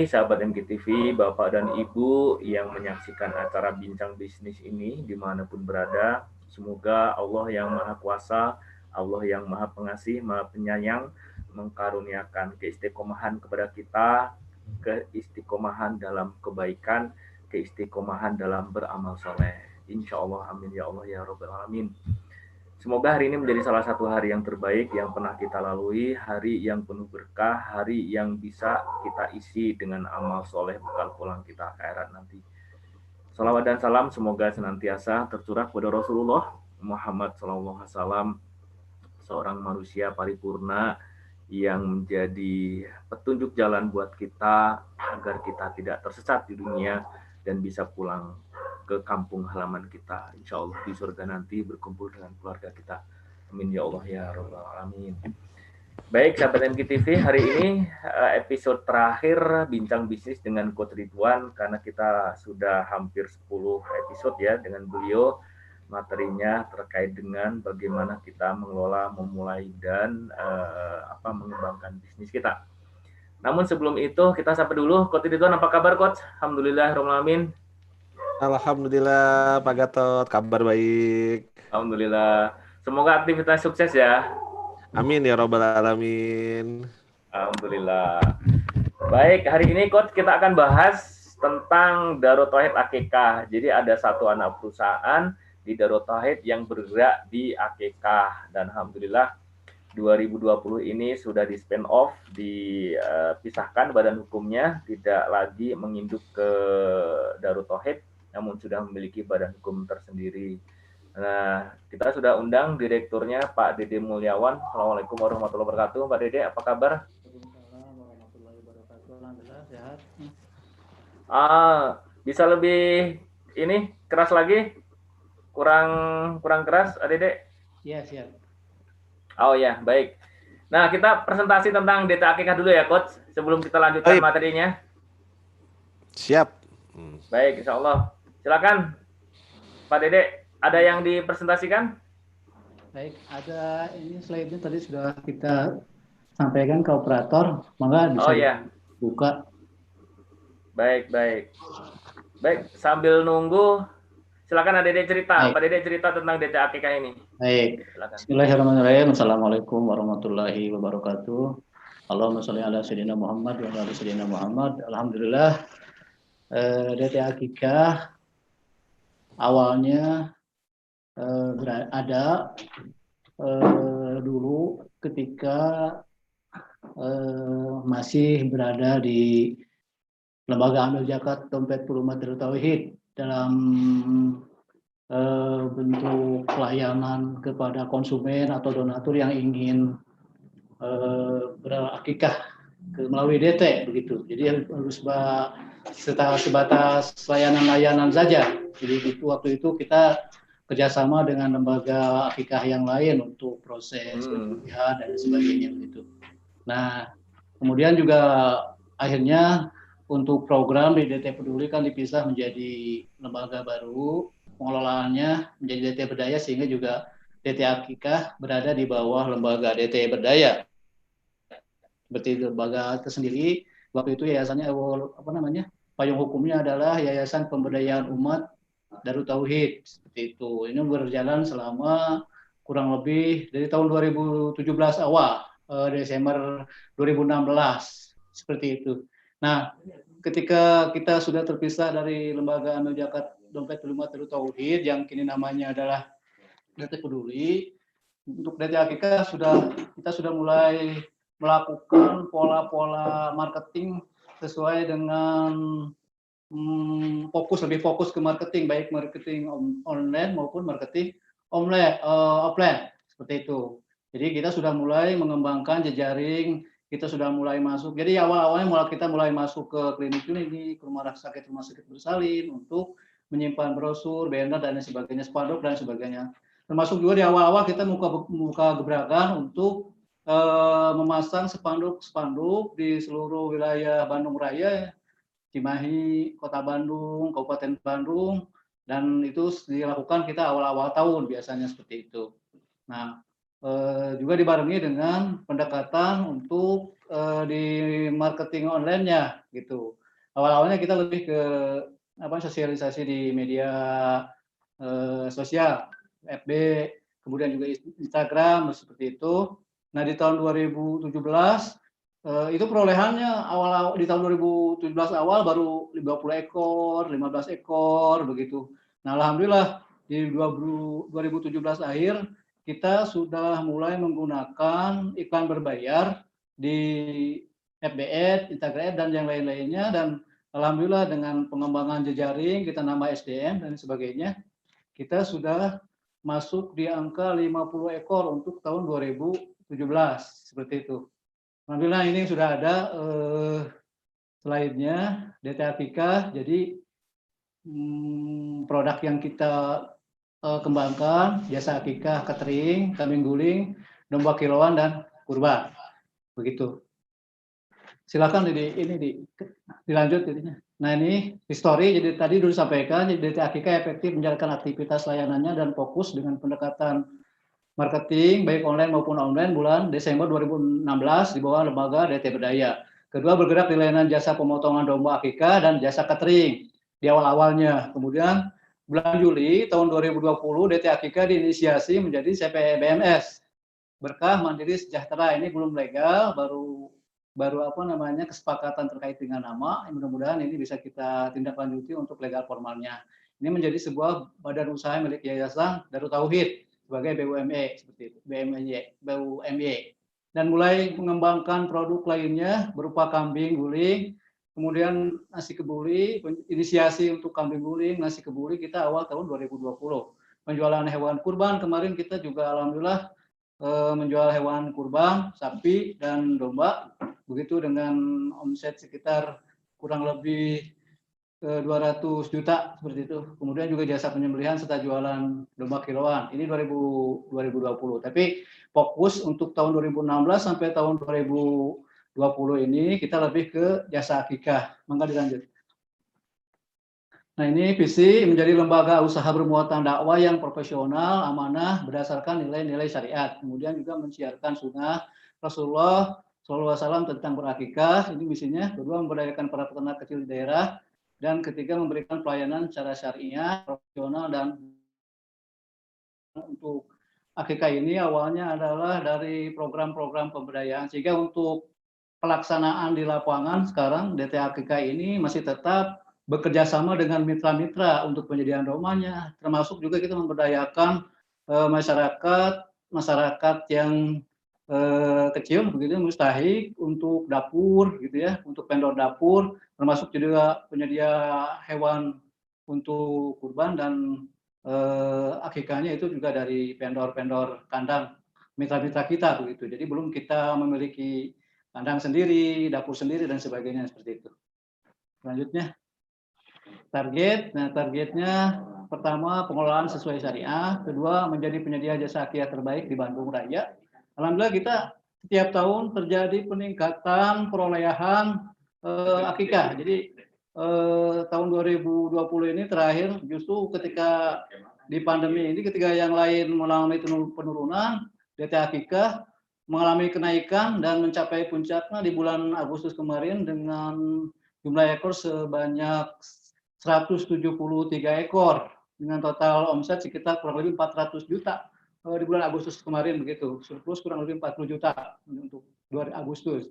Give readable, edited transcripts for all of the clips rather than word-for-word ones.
sahabat MGTV, Bapak dan Ibu yang menyaksikan acara Bincang Bisnis ini dimanapun berada. Semoga Allah yang Maha Kuasa, Allah yang Maha Pengasih, Maha Penyayang, mengkaruniakan keistiqomahan kepada kita, keistiqomahan dalam kebaikan, keistiqomahan dalam beramal soleh. Insya Allah, amin ya Allah ya Rabbal Alamin. Semoga hari ini menjadi salah satu hari yang terbaik yang pernah kita lalui, hari yang penuh berkah, hari yang bisa kita isi dengan amal soleh bekal pulang kita ke akhirat nanti. Salawat dan salam semoga senantiasa tercurah kepada Rasulullah Muhammad SAW, seorang manusia paripurna yang menjadi petunjuk jalan buat kita agar kita tidak tersesat di dunia dan bisa pulang ke kampung halaman kita, insya Allah di surga nanti berkumpul dengan keluarga kita. Amin ya Allah ya Rabbal Alamin. Baik sahabat MGTV, hari ini episode terakhir Bincang Bisnis dengan Coach Ridwan, karena kita sudah hampir 10 episode ya dengan beliau. Materinya terkait dengan bagaimana kita mengelola, memulai dan mengembangkan bisnis kita. Namun sebelum itu kita sapa dulu Coach Ridwan, apa kabar Coach? Alhamdulillah Alamin. Alhamdulillah Pak Gatot, kabar baik. Alhamdulillah. Semoga aktivitas sukses ya. Amin ya Rabbal Alamin. Alhamdulillah. Baik, hari ini Coach kita akan bahas tentang Darut Tauhid Akikah. Jadi ada satu anak perusahaan di Darut Tauhid yang bergerak di Akikah, dan Alhamdulillah 2020 ini sudah di spin off, dipisahkan badan hukumnya, tidak lagi menginduk ke Darut Tauhid, namun sudah memiliki badan hukum tersendiri. Nah, kita sudah undang direkturnya Pak Dede Mulyawan. Assalamualaikum warahmatullahi wabarakatuh. Pak Dede, apa kabar? Waalaikumsalam warahmatullahi wabarakatuh. Alhamdulillah sehat. Bisa lebih ini keras lagi? Kurang keras, Dede? Iya, siap. Oh ya, baik. Nah, kita presentasi tentang DT Akikah dulu ya, Coach, sebelum kita lanjutkan materinya. Siap. Baik, insya Allah. Silakan, Pak Dede. Ada yang dipresentasikan? Baik, ada ini slide-nya tadi sudah kita sampaikan ke operator, maka bisa buka. Baik. Baik, sambil nunggu, silakan Dede cerita. Baik. Pak Dede cerita tentang DT Akikah ini. Baik. Silakan. Bismillahirrahmanirrahim. Assalamualaikum warahmatullahi wabarakatuh. Allahumma sholli ala sayyidina Muhammad wa ala sayyidina Muhammad. Alhamdulillah. DT Akikah awalnya ada dulu ketika masih berada di Lembaga Amil Zakat Dompet Pelumat Darut Tauhid dalam bentuk pelayanan kepada konsumen atau donatur yang ingin berakikah melalui DT begitu. Jadi harus sebatas layanan-layanan saja. Jadi waktu itu kita kerjasama dengan lembaga akikah yang lain untuk proses penjualan dan sebagainya begitu. Nah, kemudian juga akhirnya untuk program di DT Peduli kan dipisah menjadi lembaga baru, pengelolaannya menjadi DT Berdaya, sehingga juga DT Akikah berada di bawah lembaga DT Berdaya. Seperti lembaga tersendiri, waktu itu yayasannya payung hukumnya adalah Yayasan Pemberdayaan Umat Darut Tauhid, seperti itu. Ini berjalan selama kurang lebih dari tahun 2017 awal, Desember 2016, seperti itu. Nah, ketika kita sudah terpisah dari Lembaga Amil Zakat Dompet Pelumat Darut Tauhid yang kini namanya adalah DT Peduli, untuk DT Akikah kita sudah mulai melakukan pola-pola marketing sesuai dengan lebih fokus ke marketing, baik marketing online maupun marketing offline, seperti itu. Jadi kita sudah mulai mengembangkan jejaring, kita sudah mulai masuk. Jadi awal-awalnya kita mulai masuk ke klinik-klinik, rumah sakit bersalin untuk menyimpan brosur, banner dan sebagainya, spanduk dan sebagainya. Termasuk juga di awal-awal kita muka gebrakan untuk memasang spanduk di seluruh wilayah Bandung Raya, Cimahi, Kota Bandung, Kabupaten Bandung, dan itu dilakukan kita awal-awal tahun biasanya seperti itu. Nah, juga dibarengi dengan pendekatan untuk di marketing online-nya. gitu. Awal-awalnya kita lebih ke sosialisasi di media sosial, FB, kemudian juga Instagram seperti itu. Nah di tahun 2017 itu perolehannya awal di tahun 2017 awal baru 50 ekor, 15 ekor begitu. Nah alhamdulillah di 2017 akhir kita sudah mulai menggunakan iklan berbayar di FB Ads, Instagram Ads, dan yang lain-lainnya, dan alhamdulillah dengan pengembangan jejaring, kita nambah SDM dan sebagainya, kita sudah masuk di angka 50 ekor untuk tahun 2017 seperti itu. Alhamdulillah ini sudah ada slide-nya DTA Kika. Jadi produk yang kita kembangkan jasa akikah, catering, kambing guling, domba kiloan, dan kurban. Begitu. Silakan dilanjut jadinya. Nah ini history, jadi tadi dulu sampaikan, jadi DTA Akikah efektif menjalankan aktivitas layanannya dan fokus dengan pendekatan marketing baik online maupun online bulan Desember 2016 di bawah lembaga DT Berdaya. Kedua, bergerak di layanan jasa pemotongan domba akikah dan jasa catering di awal-awalnya. Kemudian bulan Juli tahun 2020 DT Akikah diinisiasi menjadi CPBMS, Berkah Mandiri Sejahtera. Ini belum legal, baru kesepakatan terkait dengan nama. Mudah-mudahan ini bisa kita tindak lanjuti untuk legal formalnya. Ini menjadi sebuah badan usaha milik Yayasan Darut Tauhid sebagai BUME seperti itu, BUMY. Dan mulai mengembangkan produk lainnya berupa kambing guling, kemudian nasi kebuli, inisiasi untuk kambing guling, nasi kebuli kita awal tahun 2020. Penjualan hewan kurban kemarin kita juga alhamdulillah menjual hewan kurban, sapi dan domba, begitu dengan omset sekitar kurang lebih 200 juta seperti itu. Kemudian juga jasa penyembelihan serta jualan domba kiloan. Ini 2020. Tapi fokus untuk tahun 2016 sampai tahun 2020 ini kita lebih ke jasa akikah. Mangga dilanjut. Nah ini visi menjadi lembaga usaha bermuatan dakwah yang profesional, amanah, berdasarkan nilai-nilai syariat. Kemudian juga mensiarkan sunnah Rasulullah SAW tentang berakikah. Ini misinya. Kedua, memberdayakan para peternak kecil di daerah. Dan ketiga, memberikan pelayanan secara syariah, profesional, dan untuk akikah ini awalnya adalah dari program-program pemberdayaan. Sehingga untuk pelaksanaan di lapangan sekarang DTA Akikah ini masih tetap bekerja sama dengan mitra-mitra untuk penyediaan domanya, termasuk juga kita memberdayakan masyarakat yang kecil begitu, mustahik untuk dapur gitu ya, untuk vendor dapur, termasuk juga penyedia hewan untuk kurban dan akikahnya itu juga dari vendor-vendor kandang mitra-mitra kita begitu. Jadi belum kita memiliki kandang sendiri, dapur sendiri dan sebagainya seperti itu. Selanjutnya target. Nah, targetnya pertama pengelolaan sesuai syariah, kedua menjadi penyedia jasa akikah terbaik di Bandung Raya. Alhamdulillah kita setiap tahun terjadi peningkatan perolehan akikah. Jadi tahun 2020 ini terakhir justru ketika di pandemi ini, ketika yang lain mengalami penurunan, DTA Akikah mengalami kenaikan dan mencapai puncaknya di bulan Agustus kemarin dengan jumlah ekor sebanyak 173 ekor dengan total omset sekitar kurang lebih 400 juta di bulan Agustus kemarin begitu, surplus kurang lebih 40 juta untuk 2 Agustus.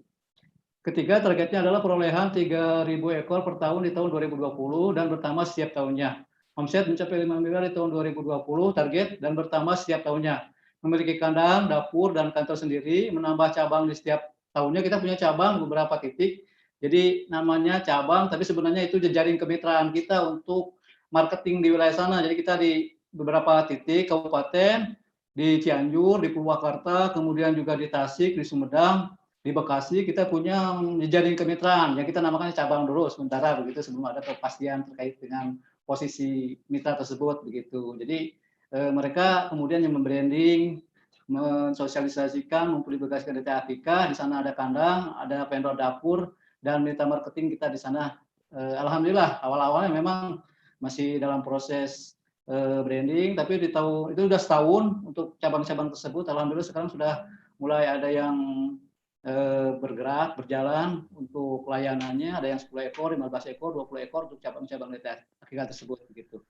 Ketiga, targetnya adalah perolehan 3.000 ekor per tahun di tahun 2020 dan bertambah setiap tahunnya. Omset mencapai 5 miliar di tahun 2020, target dan bertambah setiap tahunnya. Memiliki kandang, dapur, dan kantor sendiri, menambah cabang di setiap tahunnya. Kita punya cabang beberapa titik, jadi namanya cabang, tapi sebenarnya itu jejaring kemitraan kita untuk marketing di wilayah sana. Jadi kita di beberapa titik kabupaten, di Cianjur, di Purwakarta, kemudian juga di Tasik, di Sumedang, di Bekasi, kita punya jejaring kemitraan yang kita namakan cabang dulu sementara begitu sebelum ada kepastian terkait dengan posisi mitra tersebut begitu. Jadi mereka kemudian yang membranding, mensosialisasikan, mempublikasikan DTA Akikah. Di sana ada kandang, ada vendor dapur, dan mitra marketing kita di sana. Alhamdulillah awal-awalnya memang masih dalam proses branding, tapi di tahun itu sudah setahun untuk cabang-cabang tersebut. Alhamdulillah sekarang sudah mulai ada yang berjalan untuk layanannya, ada yang 10 ekor, 15 ekor, 20 ekor untuk cabang-cabang DT Akika tersebut begitu.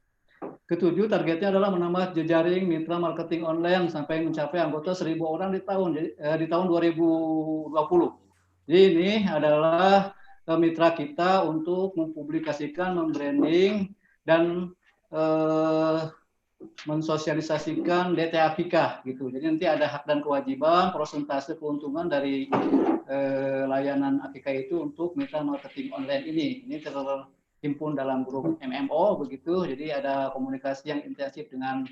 Ketujuh, targetnya adalah menambah jejaring mitra marketing online sampai mencapai anggota 1.000 orang di tahun 2020. Jadi ini adalah mitra kita untuk mempublikasikan, membranding dan mensosialisasikan DT Akika gitu. Jadi nanti ada hak dan kewajiban, persentase keuntungan dari layanan Akika itu untuk mitra marketing online ini. Ini terhimpun dalam grup MMO begitu. Jadi ada komunikasi yang intensif dengan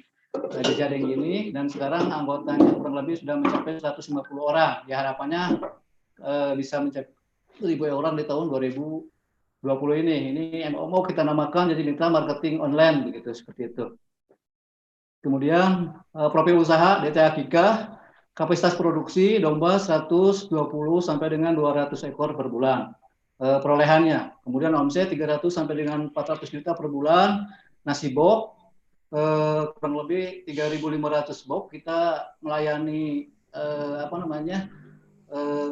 jejaring ini, dan sekarang anggotanya kurang lebih sudah mencapai 150 orang. Ya harapannya bisa mencapai 1.000 orang di tahun 2020 ini. Ini MMO kita namakan jadi mitra marketing online begitu, seperti itu. Kemudian profil usaha DT Akika, kapasitas produksi domba 120 sampai dengan 200 ekor per bulan. Perolehannya, kemudian omset 300 sampai dengan 400 juta per bulan. Nasi box kurang lebih 3.500 box. Kita melayani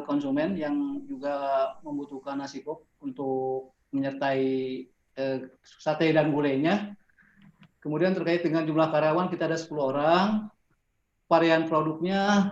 konsumen yang juga membutuhkan nasi box untuk menyertai sate dan gulainya. Kemudian terkait dengan jumlah karyawan, kita ada 10 orang. Varian produknya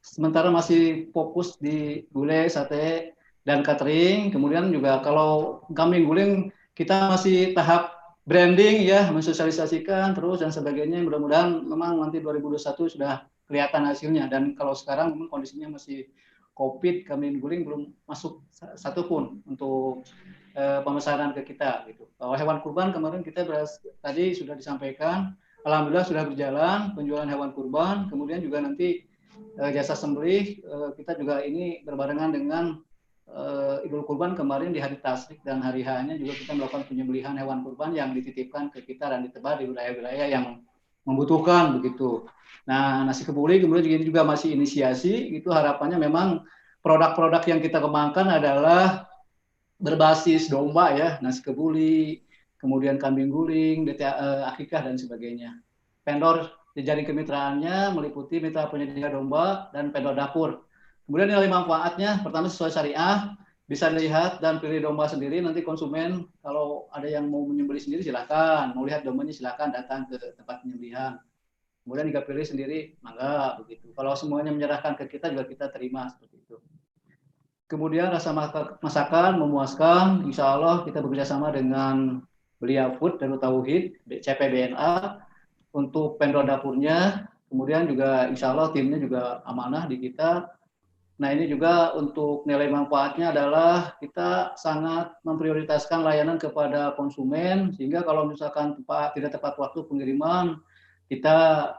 sementara masih fokus di gulai, sate, dan catering. Kemudian juga kalau kambing guling kita masih tahap branding ya, mensosialisasikan terus dan sebagainya. Mudah-mudahan memang nanti 2021 sudah kelihatan hasilnya. Dan kalau sekarang memang kondisinya masih COVID, kambing guling belum masuk satupun untuk pemesanan ke kita gitu. Kalau hewan kurban kemarin kita tadi sudah disampaikan, alhamdulillah sudah berjalan penjualan hewan kurban. Kemudian juga nanti jasa sembelih kita juga ini berbarengan dengan Idul Kurban kemarin di hari Tasyrik dan hari H-nya juga kita melakukan penyembelihan hewan kurban yang dititipkan ke kita dan ditebar di wilayah-wilayah yang membutuhkan begitu. Nah, nasi kebuli kemudian juga masih inisiasi, itu harapannya memang produk-produk yang kita kembangkan adalah berbasis domba ya, nasi kebuli, kemudian kambing guling, akikah dan sebagainya. Vendor jejaring kemitraannya meliputi mitra penyedia domba dan vendor dapur. Kemudian nilai manfaatnya, pertama sesuai syariah, bisa dilihat dan pilih domba sendiri. Nanti konsumen kalau ada yang mau menyembelih sendiri silakan, mau lihat dombanya silakan datang ke tempat penyembelihan. Kemudian jika pilih sendiri, mangga begitu. Kalau semuanya menyerahkan ke kita juga kita terima seperti itu. Kemudian rasa masakan memuaskan, insya Allah kita bekerjasama dengan Belia Food dan Tauhid, CPBNA untuk vendor dapurnya. Kemudian juga insya Allah timnya juga amanah di kita. Nah ini juga untuk nilai manfaatnya adalah kita sangat memprioritaskan layanan kepada konsumen, sehingga kalau misalkan tidak tepat waktu pengiriman, kita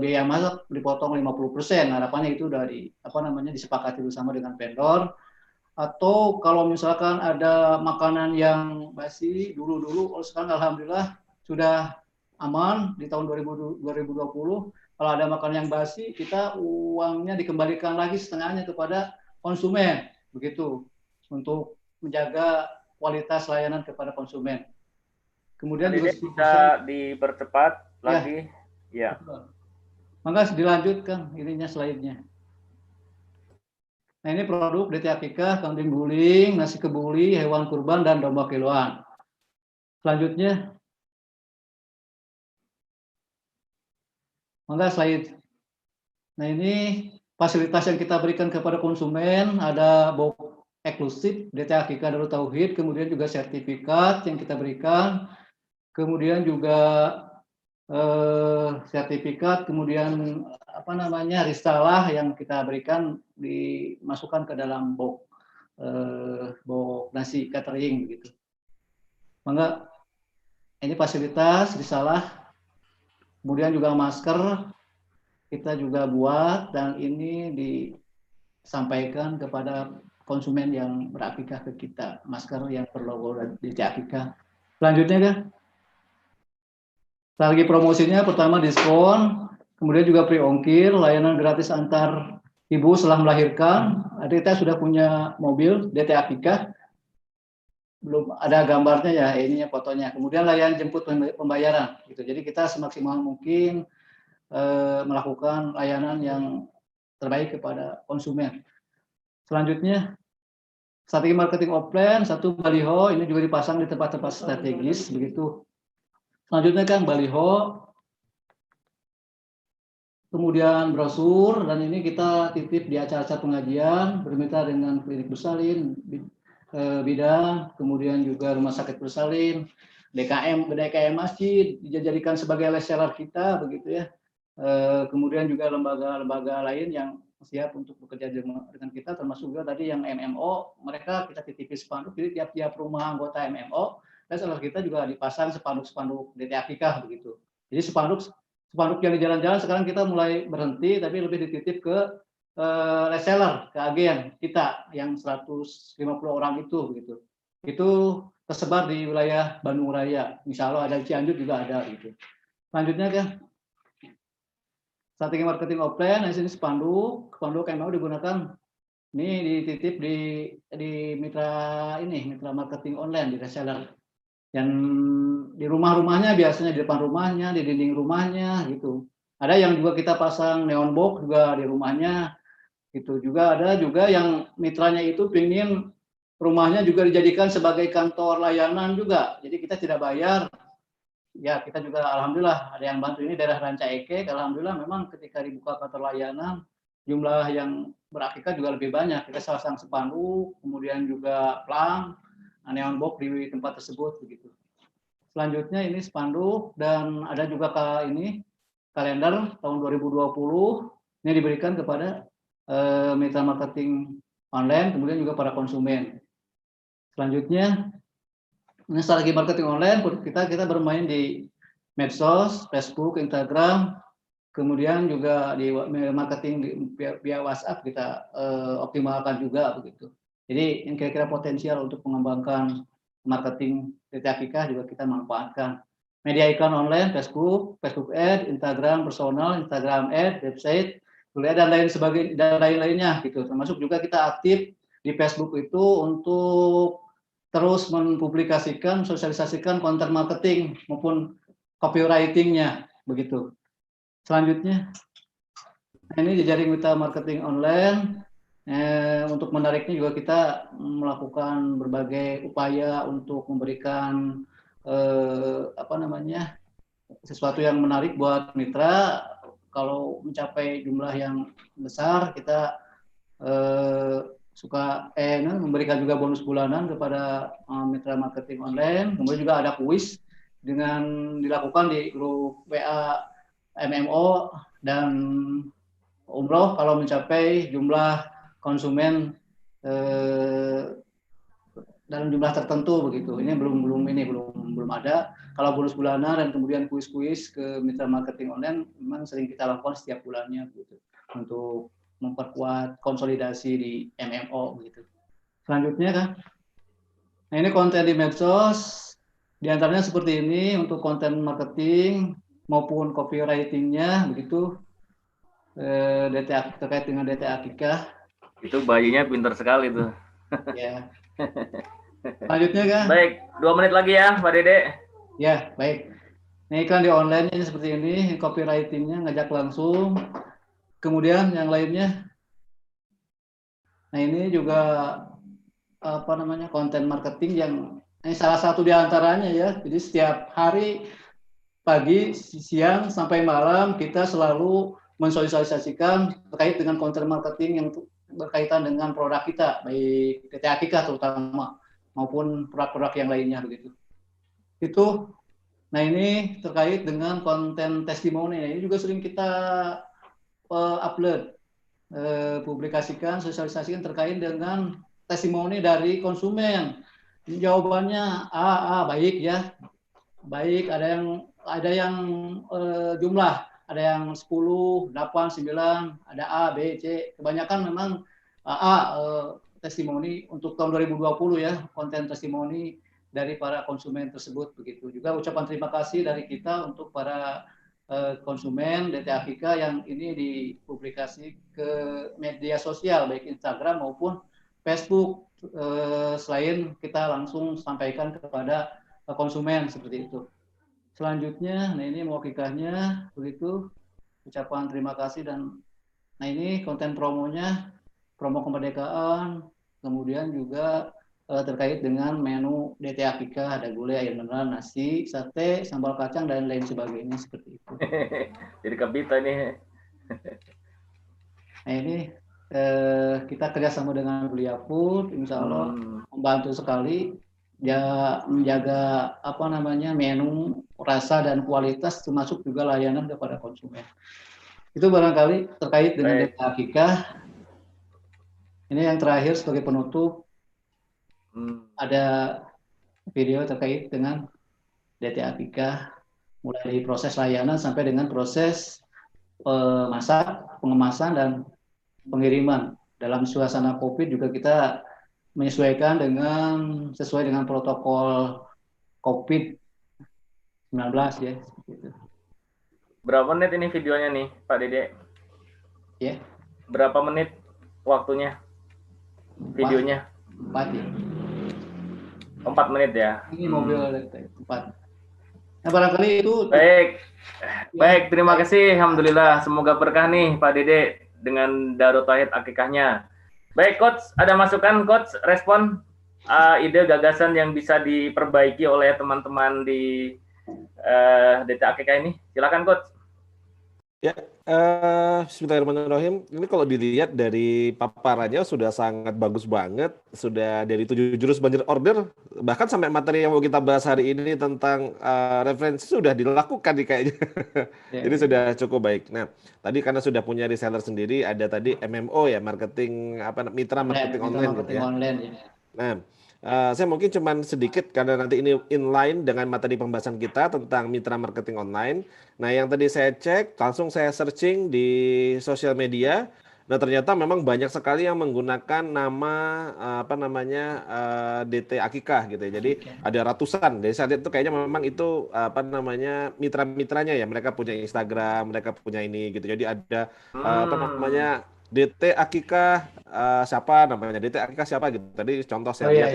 biaya masak dipotong 50%. Harapannya itu dari disepakati bersama dengan vendor. Atau kalau misalkan ada makanan yang basi dulu, sekarang alhamdulillah sudah aman di tahun 2020. Kalau ada makanan yang basi, kita uangnya dikembalikan lagi setengahnya kepada konsumen, begitu, untuk menjaga kualitas layanan kepada konsumen. Kemudian juga bisa dipercepat lagi, ya. Maka dilanjutkan ininya slide-nya. Nah ini produk DT Akika, kambing guling, nasi kebuli, hewan kurban, dan domba kiloan. Selanjutnya, maka slide. Nah ini fasilitas yang kita berikan kepada konsumen, ada box eksklusif DT Akika Darut Tauhid, kemudian juga sertifikat yang kita berikan, kemudian juga sertifikat, kemudian risalah yang kita berikan dimasukkan ke dalam box nasi catering begitu. Maka ini fasilitas risalah, kemudian juga masker kita juga buat dan ini disampaikan kepada konsumen yang berakikah ke kita, masker yang berlogo DT Akika. Selanjutnya kan lagi promosinya, pertama diskon, kemudian juga free ongkir, layanan gratis antar ibu setelah melahirkan. Kita sudah punya mobil DT Akika, belum ada gambarnya ya, ininya fotonya. Kemudian layanan jemput pembayaran, gitu. Jadi kita semaksimal mungkin melakukan layanan yang terbaik kepada konsumen. Selanjutnya, strategi marketing offline, satu baliho, ini juga dipasang di tempat-tempat strategis, begitu. Selanjutnya kan baliho, kemudian brosur, dan ini kita titip di acara-acara pengajian, bermitra dengan klinik bersalin, bidan, kemudian juga rumah sakit bersalin, DKM masjid, dijadikan sebagai reseller kita, begitu ya. Kemudian juga lembaga-lembaga lain yang siap untuk bekerja dengan kita, termasuk juga tadi yang MMO, mereka kita titipi spanduk, jadi tiap-tiap rumah anggota MMO, reseller kita juga dipasang spanduk-spanduk DTA Akikah, begitu. Jadi spanduk yang di jalan-jalan sekarang kita mulai berhenti, tapi lebih dititip ke reseller, ke agen kita yang 150 orang itu, begitu. Itu tersebar di wilayah Bandung Raya. Insya Allah ada di Cianjur juga ada, gitu. Selanjutnya kan strategi marketing offline, di sini spanduk yang mau digunakan ini dititip di mitra marketing online, di reseller. Yang di rumah-rumahnya biasanya di depan rumahnya, di dinding rumahnya gitu. Ada yang juga kita pasang neon box juga di rumahnya gitu. Juga ada juga yang mitranya itu pingin rumahnya juga dijadikan sebagai kantor layanan juga. Jadi kita tidak bayar. Ya, kita juga alhamdulillah ada yang bantu, ini daerah Ranca Ekek. Alhamdulillah memang ketika dibuka kantor layanan jumlah yang berakikah juga lebih banyak. Kita pasang spanduk, kemudian juga plang, neon box di tempat tersebut begitu. Selanjutnya ini spanduk dan ada juga kalender tahun 2020 ini diberikan kepada mitra marketing online, kemudian juga para konsumen. Selanjutnya ini strategi marketing online, kita bermain di medsos, Facebook, Instagram, kemudian juga di marketing via WhatsApp kita optimalkan juga begitu. Jadi yang kira-kira potensial untuk mengembangkan marketing DTA Akikah juga kita manfaatkan. Media iklan online, Facebook Ad, Instagram personal, Instagram Ad, website, dan lain-lainnya gitu. Termasuk juga kita aktif di Facebook itu untuk terus mempublikasikan, sosialisasikan konten marketing maupun copywriting-nya begitu. Selanjutnya, ini jejaring mitra marketing online. Untuk menariknya juga kita melakukan berbagai upaya untuk memberikan sesuatu yang menarik buat mitra. Kalau mencapai jumlah yang besar, kita suka memberikan juga bonus bulanan kepada mitra marketing online. Kemudian juga ada kuis dengan dilakukan di grup WA MMO dan umroh kalau mencapai jumlah konsumen dalam jumlah tertentu begitu. Ini belum ada. Kalau bonus bulanan dan kemudian kuis-kuis ke mitra marketing online memang sering kita lakukan setiap bulannya begitu untuk memperkuat konsolidasi di MMO begitu. Selanjutnya kan, nah ini konten di medsos, diantaranya seperti ini untuk konten marketing maupun copywriting-nya begitu. Terkait dengan DTA Akikah. Itu bayinya pintar sekali tuh. Ya. Selanjutnya kan? Baik, 2 menit lagi ya, Pak Dede. Ya, baik. Nah, iklan di online ini seperti ini, copywriting-nya ngajak langsung. Kemudian yang lainnya, nah ini juga konten marketing yang ini salah satu di antaranya ya. Jadi setiap hari pagi, siang sampai malam kita selalu mensosialisasikan terkait dengan konten marketing yang berkaitan dengan produk kita, baik DTA Akikah terutama maupun produk-produk yang lainnya begitu. Itu, nah ini terkait dengan konten testimoni. Ini juga sering kita upload, publikasikan, sosialisasikan terkait dengan testimoni dari konsumen. Jawabannya baik ya, baik. Ada yang jumlah, ada yang 10, 8, 9, ada A, B, C. Kebanyakan memang testimoni untuk tahun 2020 ya, konten testimoni dari para konsumen tersebut begitu. Juga ucapan terima kasih dari kita untuk para konsumen DTA Akikah yang ini dipublikasi ke media sosial baik Instagram maupun Facebook, selain kita langsung sampaikan kepada konsumen seperti itu. Selanjutnya, nah ini mewakilkannya begitu, ucapan terima kasih dan nah ini konten promonya promo kemerdekaan, kemudian juga terkait dengan menu DT Akikah, ada gulai, air mineral, nasi, sate, sambal kacang, dan lain sebagainya seperti itu. Jadi kapita nih. Nah ini kita kerjasama dengan Belia Food, insya Allah membantu sekali ya menjaga menu, rasa dan kualitas, termasuk juga layanan kepada konsumen. Itu barangkali terkait dengan DT Akikah. Ini yang terakhir sebagai penutup, ada video terkait dengan DT Akikah, mulai dari proses layanan sampai dengan proses masak, pengemasan, dan pengiriman. Dalam suasana COVID juga kita menyesuaikan sesuai dengan protokol COVID-19 ya. Berapa menit ini videonya nih, Pak Dede? Ya. Berapa menit waktunya? Videonya? 4 ya. 4 menit ya. Ini mobil 4. Nah, barangkali itu. Baik, terima kasih. Alhamdulillah, semoga berkah nih Pak Dede dengan Darut Tauhid Akikahnya. Baik, Coach, ada masukan, Coach, respon ide gagasan yang bisa diperbaiki oleh teman-teman di DT Akikah ini? Silakan, Coach. Ya, bismillahirrahmanirrahim. Ini kalau dilihat dari paparannya sudah sangat bagus banget. Sudah dari 7 jurus banjir order, bahkan sampai materi yang mau kita bahas hari ini tentang referensi sudah dilakukan nih kayaknya. Jadi sudah cukup baik. Nah, tadi karena sudah punya reseller sendiri, ada tadi MMO ya, mitra marketing online gitu ya. Nah, saya mungkin cuman sedikit karena nanti ini inline dengan materi pembahasan kita tentang mitra marketing online. Nah, yang tadi saya cek, langsung saya searching di sosial media. Nah, ternyata memang banyak sekali yang menggunakan nama DT Akikah gitu ya. Jadi ada ratusan. Dari saya lihat itu kayaknya memang itu mitra-mitranya ya. Mereka punya Instagram, mereka punya ini gitu. Jadi ada DT Akikah siapa namanya? DT Akikah siapa gitu. Tadi contoh saya lihat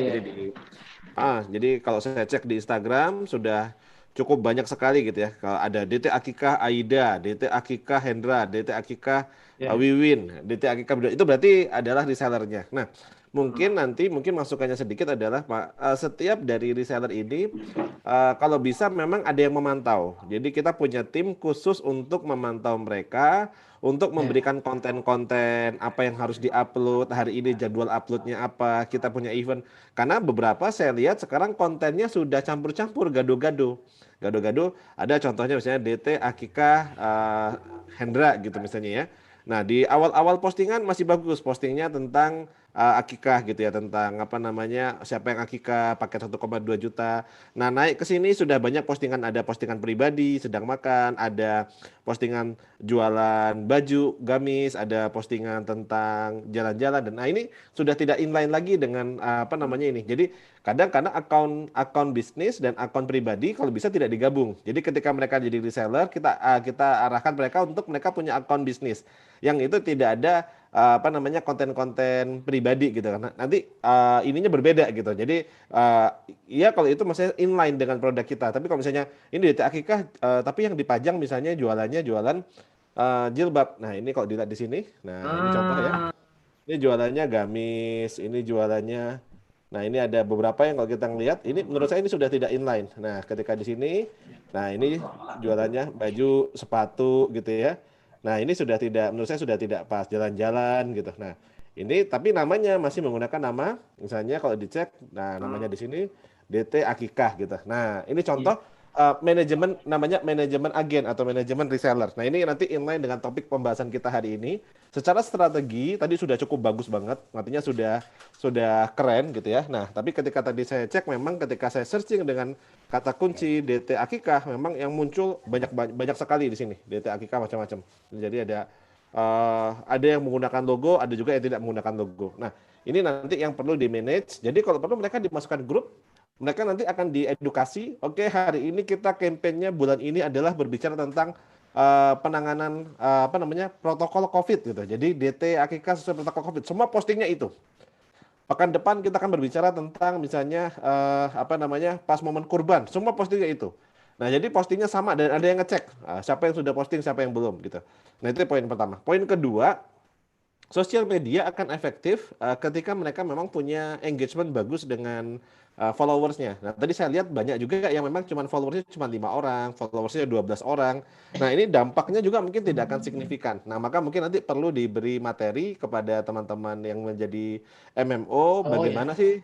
jadi kalau saya cek di Instagram sudah cukup banyak sekali gitu ya. Kalau ada DT Akikah Aida, DT Akikah Hendra, DT Akikah Wiwin, DT Akikah itu berarti adalah resellernya. Nah, mungkin masukannya sedikit adalah setiap dari reseller ini kalau bisa memang ada yang memantau. Jadi kita punya tim khusus untuk memantau mereka, untuk memberikan konten-konten apa yang harus diupload hari ini, jadwal uploadnya apa, kita punya event. Karena beberapa saya lihat sekarang kontennya sudah campur-campur, gado-gado. Ada contohnya misalnya DT Akikah Hendra gitu misalnya ya. Nah, di awal-awal postingan masih bagus postingnya tentang akikah gitu ya, tentang siapa yang akikah pakai 1,2 juta. Nah, naik ke sini sudah banyak postingan, ada postingan pribadi sedang makan, ada postingan jualan baju gamis, ada postingan tentang jalan-jalan, dan ini sudah tidak inline lagi dengan ini. Jadi kadang karena akun bisnis dan akun pribadi kalau bisa tidak digabung. Jadi ketika mereka jadi reseller, kita arahkan mereka untuk mereka punya akun bisnis yang itu tidak ada konten-konten pribadi gitu kan. Nanti ininya berbeda gitu. Jadi ya kalau itu maksudnya inline dengan produk kita. Tapi kalau misalnya ini DT Akikah tapi yang dipajang misalnya jualan jilbab. Nah, ini kalau dilihat di sini. Nah, ini contoh ya. Ini jualannya gamis, ini jualannya. Nah, ini ada beberapa yang kalau kita ngelihat, ini menurut saya ini sudah tidak inline. Nah, ketika di sini, nah ini jualannya baju, sepatu gitu ya. Nah, ini menurut saya sudah tidak pas, jalan-jalan gitu. Nah, ini tapi namanya masih menggunakan nama, misalnya kalau dicek, nah namanya di sini DT Akikah gitu. Nah, ini contoh manajemen, namanya manajemen agen atau manajemen reseller. Nah, ini nanti inline dengan topik pembahasan kita hari ini. Secara strategi tadi sudah cukup bagus banget, artinya sudah keren gitu ya. Nah, tapi ketika tadi saya cek, memang ketika saya searching dengan kata kunci DT Akikah, memang yang muncul banyak sekali di sini DT Akikah macam-macam. Jadi ada yang menggunakan logo, ada juga yang tidak menggunakan logo. Nah, ini nanti yang perlu di manage. Jadi kalau perlu mereka dimasukkan grup, mereka nanti akan diedukasi. Oke, hari ini kita kampanye bulan ini adalah berbicara tentang penanganan protokol COVID gitu. Jadi DT Akikah sesuai protokol COVID. Semua postingnya itu. Pekan depan kita akan berbicara tentang misalnya pas momen kurban. Semua postingnya itu. Nah, jadi postingnya sama dan ada yang ngecek siapa yang sudah posting, siapa yang belum gitu. Nah, itu poin pertama. Poin kedua, Sosial media akan efektif ketika mereka memang punya engagement bagus dengan followersnya. Nah, tadi saya lihat banyak juga yang memang cuma followersnya cuma 5 orang, followersnya 12 orang. Nah, ini dampaknya juga mungkin tidak akan signifikan. Nah, maka mungkin nanti perlu diberi materi kepada teman-teman yang menjadi MMO, Oh ya. bagaimana sih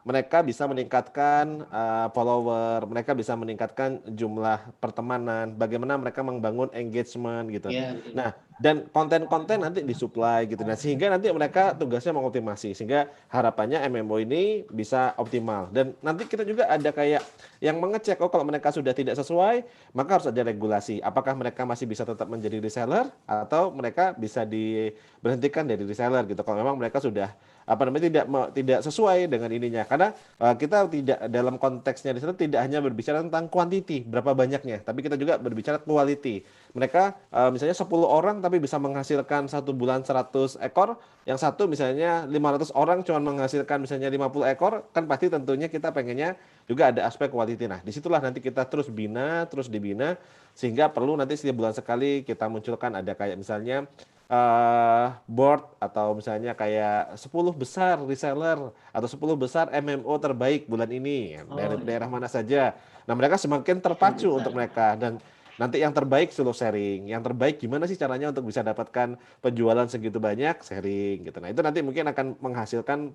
mereka bisa meningkatkan follower, mereka bisa meningkatkan jumlah pertemanan, bagaimana mereka membangun engagement gitu. Iya, betul. Nah, dan konten-konten nanti disuplai gitu. Nah, sehingga nanti mereka tugasnya mengoptimasi sehingga harapannya MMO ini bisa optimal. Dan nanti kita juga ada kayak yang mengecek kalau mereka sudah tidak sesuai, maka harus ada regulasi. Apakah mereka masih bisa tetap menjadi reseller atau mereka bisa diberhentikan dari reseller gitu. Kalau memang mereka sudah tidak sesuai dengan ininya. Karena kita tidak dalam konteksnya di sana tidak hanya berbicara tentang quantity, berapa banyaknya, tapi kita juga berbicara quality. Mereka misalnya 10 orang tapi bisa menghasilkan 1 bulan 100 ekor, yang satu misalnya 500 orang cuma menghasilkan misalnya 50 ekor, kan pasti tentunya kita pengennya juga ada aspek quality. Nah, disitulah nanti kita terus bina, terus dibina, sehingga perlu nanti setiap bulan sekali kita munculkan ada kayak misalnya board atau misalnya kayak 10 besar reseller atau 10 besar MMO terbaik bulan ini dari Oh ya. daerah mana saja. Nah, mereka semakin terpacu untuk mereka dan nanti yang terbaik solo sharing. Yang terbaik gimana sih caranya untuk bisa dapatkan penjualan segitu banyak sharing gitu. Nah, itu nanti mungkin akan menghasilkan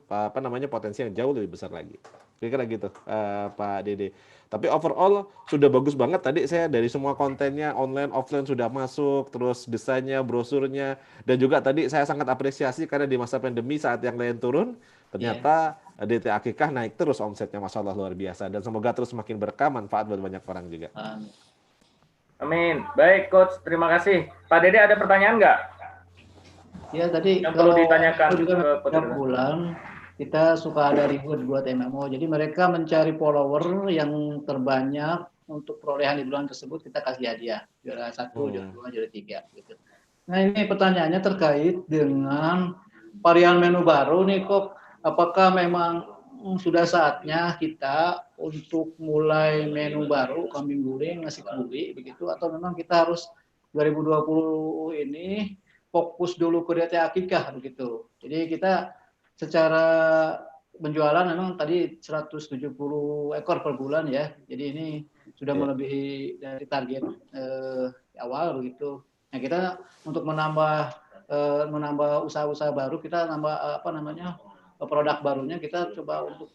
potensi yang jauh lebih besar lagi. Kira-kira gitu, Pak Dede. Tapi overall sudah bagus banget tadi saya dari semua kontennya online offline sudah masuk, terus desainnya, brosurnya dan juga tadi saya sangat apresiasi karena di masa pandemi saat yang lain turun, Iya. ternyata DT Akikah naik terus omsetnya Masya Allah luar biasa dan semoga terus semakin berkah manfaat buat banyak orang juga. Amin. Baik, Coach. Terima kasih. Pak Dede ada pertanyaan nggak? Ya, tadi Yang perlu kalau ditanyakan aku juga ke Coach setiap Ridwan? bulan kita suka ada reward buat MMO. Jadi mereka mencari follower yang terbanyak untuk perolehan di bulan tersebut kita kasih hadiah. Juara 1, juara 2, juara 3 gitu. Nah, ini pertanyaannya terkait dengan varian menu baru nih kok. Apakah memang sudah saatnya kita untuk mulai menu baru kambing guling, nasi kebuli begitu atau memang kita harus 2020 ini fokus dulu ke DT Akikah begitu. Jadi kita secara penjualan memang tadi 170 ekor per bulan ya. Jadi ini sudah melebihi dari target awal begitu. Nah, kita untuk menambah usaha-usaha baru, kita nambah produk barunya kita coba untuk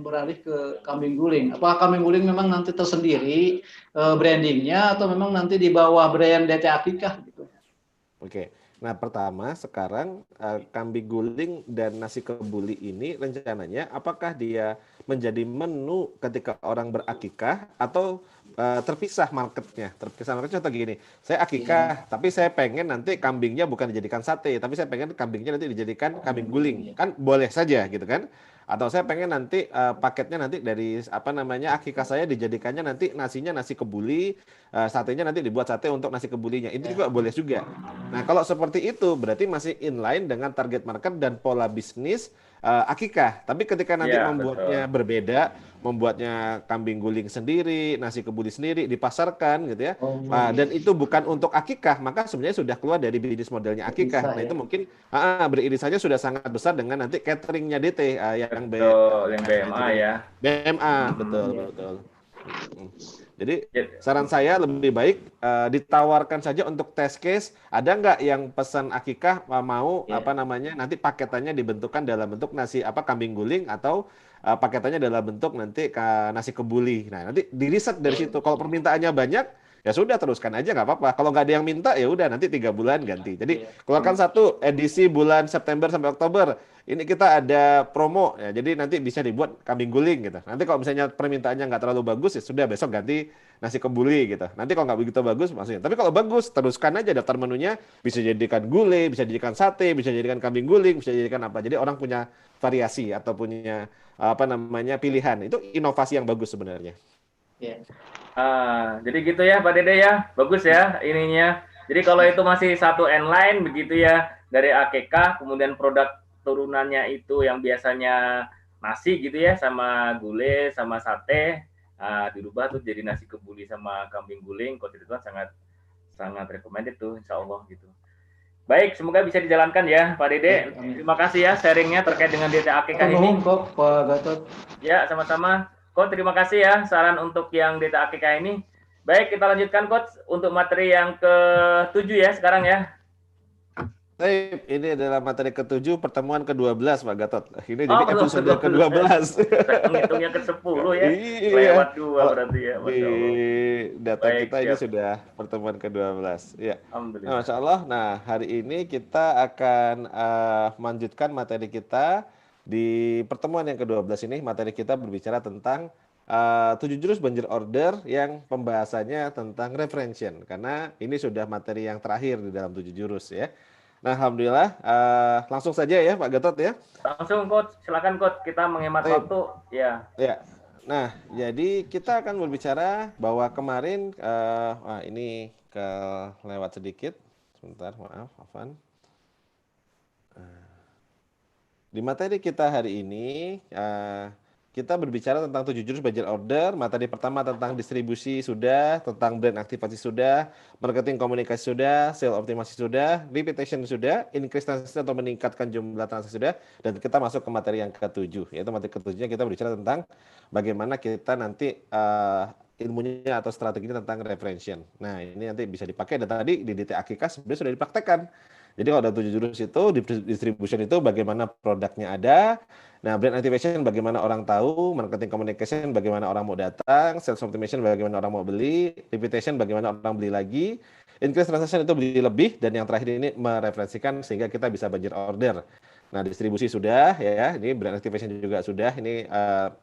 beralih ke kambing guling. Apakah kambing guling memang nanti tersendiri brandingnya atau memang nanti di bawah brand DT Akikah gitu? Oke. Nah, pertama sekarang kambing guling dan nasi kebuli ini rencananya apakah dia menjadi menu ketika orang berakikah atau terpisah marketnya? Terpisah marketnya atau gini, saya akikah, tapi saya pengen nanti kambingnya bukan dijadikan sate, tapi saya pengen kambingnya nanti dijadikan kambing guling. Kan boleh saja gitu kan? Atau saya pengen nanti paketnya nanti dari akikah saya dijadikannya nanti nasinya nasi kebuli, satenya nanti dibuat sate untuk nasi kebulinya. Itu juga boleh juga. Nah, kalau seperti itu berarti masih inline dengan target market dan pola bisnis akikah. Tapi ketika nanti Iya, membuatnya betul. berbeda, membuatnya kambing guling sendiri, nasi kebuli sendiri, dipasarkan gitu ya. Dan itu bukan untuk akikah, maka sebenarnya sudah keluar dari bisnis modelnya akikah. Nah, itu mungkin beririsannya sudah sangat besar dengan nanti cateringnya DT yang Betul, yang BMA. BMA ya. BMA, betul, betul. Jadi Ya. saran saya lebih baik ditawarkan saja untuk test case. Ada nggak yang pesan akikah mau nanti paketannya dibentukkan dalam bentuk nasi kambing guling atau paketannya dalam bentuk nanti nasi kebuli. Nah, nanti diriset dari situ. Kalau permintaannya banyak, ya sudah teruskan aja nggak apa-apa. Kalau nggak ada yang minta ya udah nanti 3 bulan ganti. Jadi keluarkan satu edisi bulan September sampai Oktober. Ini kita ada promo ya. Jadi nanti bisa dibuat kambing guling gitu. Nanti kalau misalnya permintaannya nggak terlalu bagus ya sudah besok ganti nasi kebuli gitu. Nanti kalau nggak begitu bagus maksudnya. Tapi kalau bagus teruskan aja daftar menunya. Bisa jadikan gulai, bisa jadikan sate, bisa jadikan kambing guling, bisa jadikan apa. Jadi orang punya variasi atau punya pilihan. Itu inovasi yang bagus sebenarnya. Jadi gitu ya Pak Dede ya, bagus ya ininya. Jadi kalau itu masih satu line begitu ya dari AKK, kemudian produk turunannya itu yang biasanya nasi gitu ya sama gulai sama sate, dirubah tuh jadi nasi kebuli sama kambing guling. Coach Ridwan sangat recommended tuh, insya Allah gitu. Baik, semoga bisa dijalankan ya Pak Dede. Terima kasih ya sharingnya terkait dengan DT Akikah ini. Kok Pak Gatot. Ya, sama-sama. Coach, terima kasih ya saran untuk yang DT Akikah ini. Baik, kita lanjutkan Coach untuk materi yang ke-7 ya sekarang ya. Baik, ini adalah materi ke-7 pertemuan ke-12 Pak Gatot. Ini jadi belum episode ke-12. ke-12. Saya menghitungnya ke-10 ya. Iya. Lewat 2 berarti ya, Di Masya Allah. data Baik, kita ini siap. sudah pertemuan ke-12. Ya. Nah, Alhamdulillah. Masya Allah. Nah, hari ini kita akan melanjutkan materi kita di pertemuan yang ke-12 ini. Materi kita berbicara tentang 7 jurus banjir order yang pembahasannya tentang referensian. Karena ini sudah materi yang terakhir di dalam 7 jurus ya. Nah, Alhamdulillah, langsung saja ya Pak Gatot ya. Langsung Coach, silakan Coach, kita menghemat waktu ya. Ya. Nah, jadi kita akan berbicara bahwa kemarin, ini lewat sedikit, sebentar, maaf, Afan. Di materi kita hari ini, kita berbicara tentang 7 jurus banjir order. Materi pertama tentang distribusi sudah, tentang brand aktivasi sudah, marketing komunikasi sudah, sales optimasi sudah, repetition sudah, increase transaksi atau meningkatkan jumlah transaksi sudah, dan kita masuk ke materi yang ke-7. Yaitu materi ke-7-nya kita berbicara tentang bagaimana kita nanti ilmunya atau strateginya tentang referensian. Nah, ini nanti bisa dipakai, dan tadi di DT Akikah sebenarnya sudah dipraktekkan. Jadi kalau ada 7 jurus itu, distribution itu bagaimana produknya ada, nah brand activation bagaimana orang tahu, marketing communication bagaimana orang mau datang, sales optimization bagaimana orang mau beli, reputation bagaimana orang beli lagi, increase transaction itu beli lebih, dan yang terakhir ini mereferensikan sehingga kita bisa banjir order. Nah, distribusi sudah ya, ini brand activation juga sudah, ini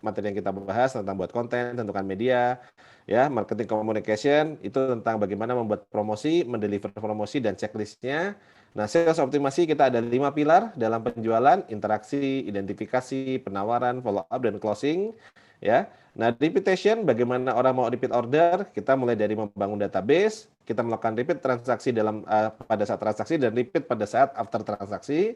materi yang kita bahas tentang buat konten, tentukan media, ya, marketing communication itu tentang bagaimana membuat promosi, mendeliver promosi dan checklistnya. Nah, sales optimasi kita ada 5 pilar dalam penjualan: interaksi, identifikasi, penawaran, follow up, dan closing. Ya. Nah, reputation bagaimana orang mau repeat order, kita mulai dari membangun database, kita melakukan repeat transaksi pada saat transaksi dan repeat pada saat after transaksi.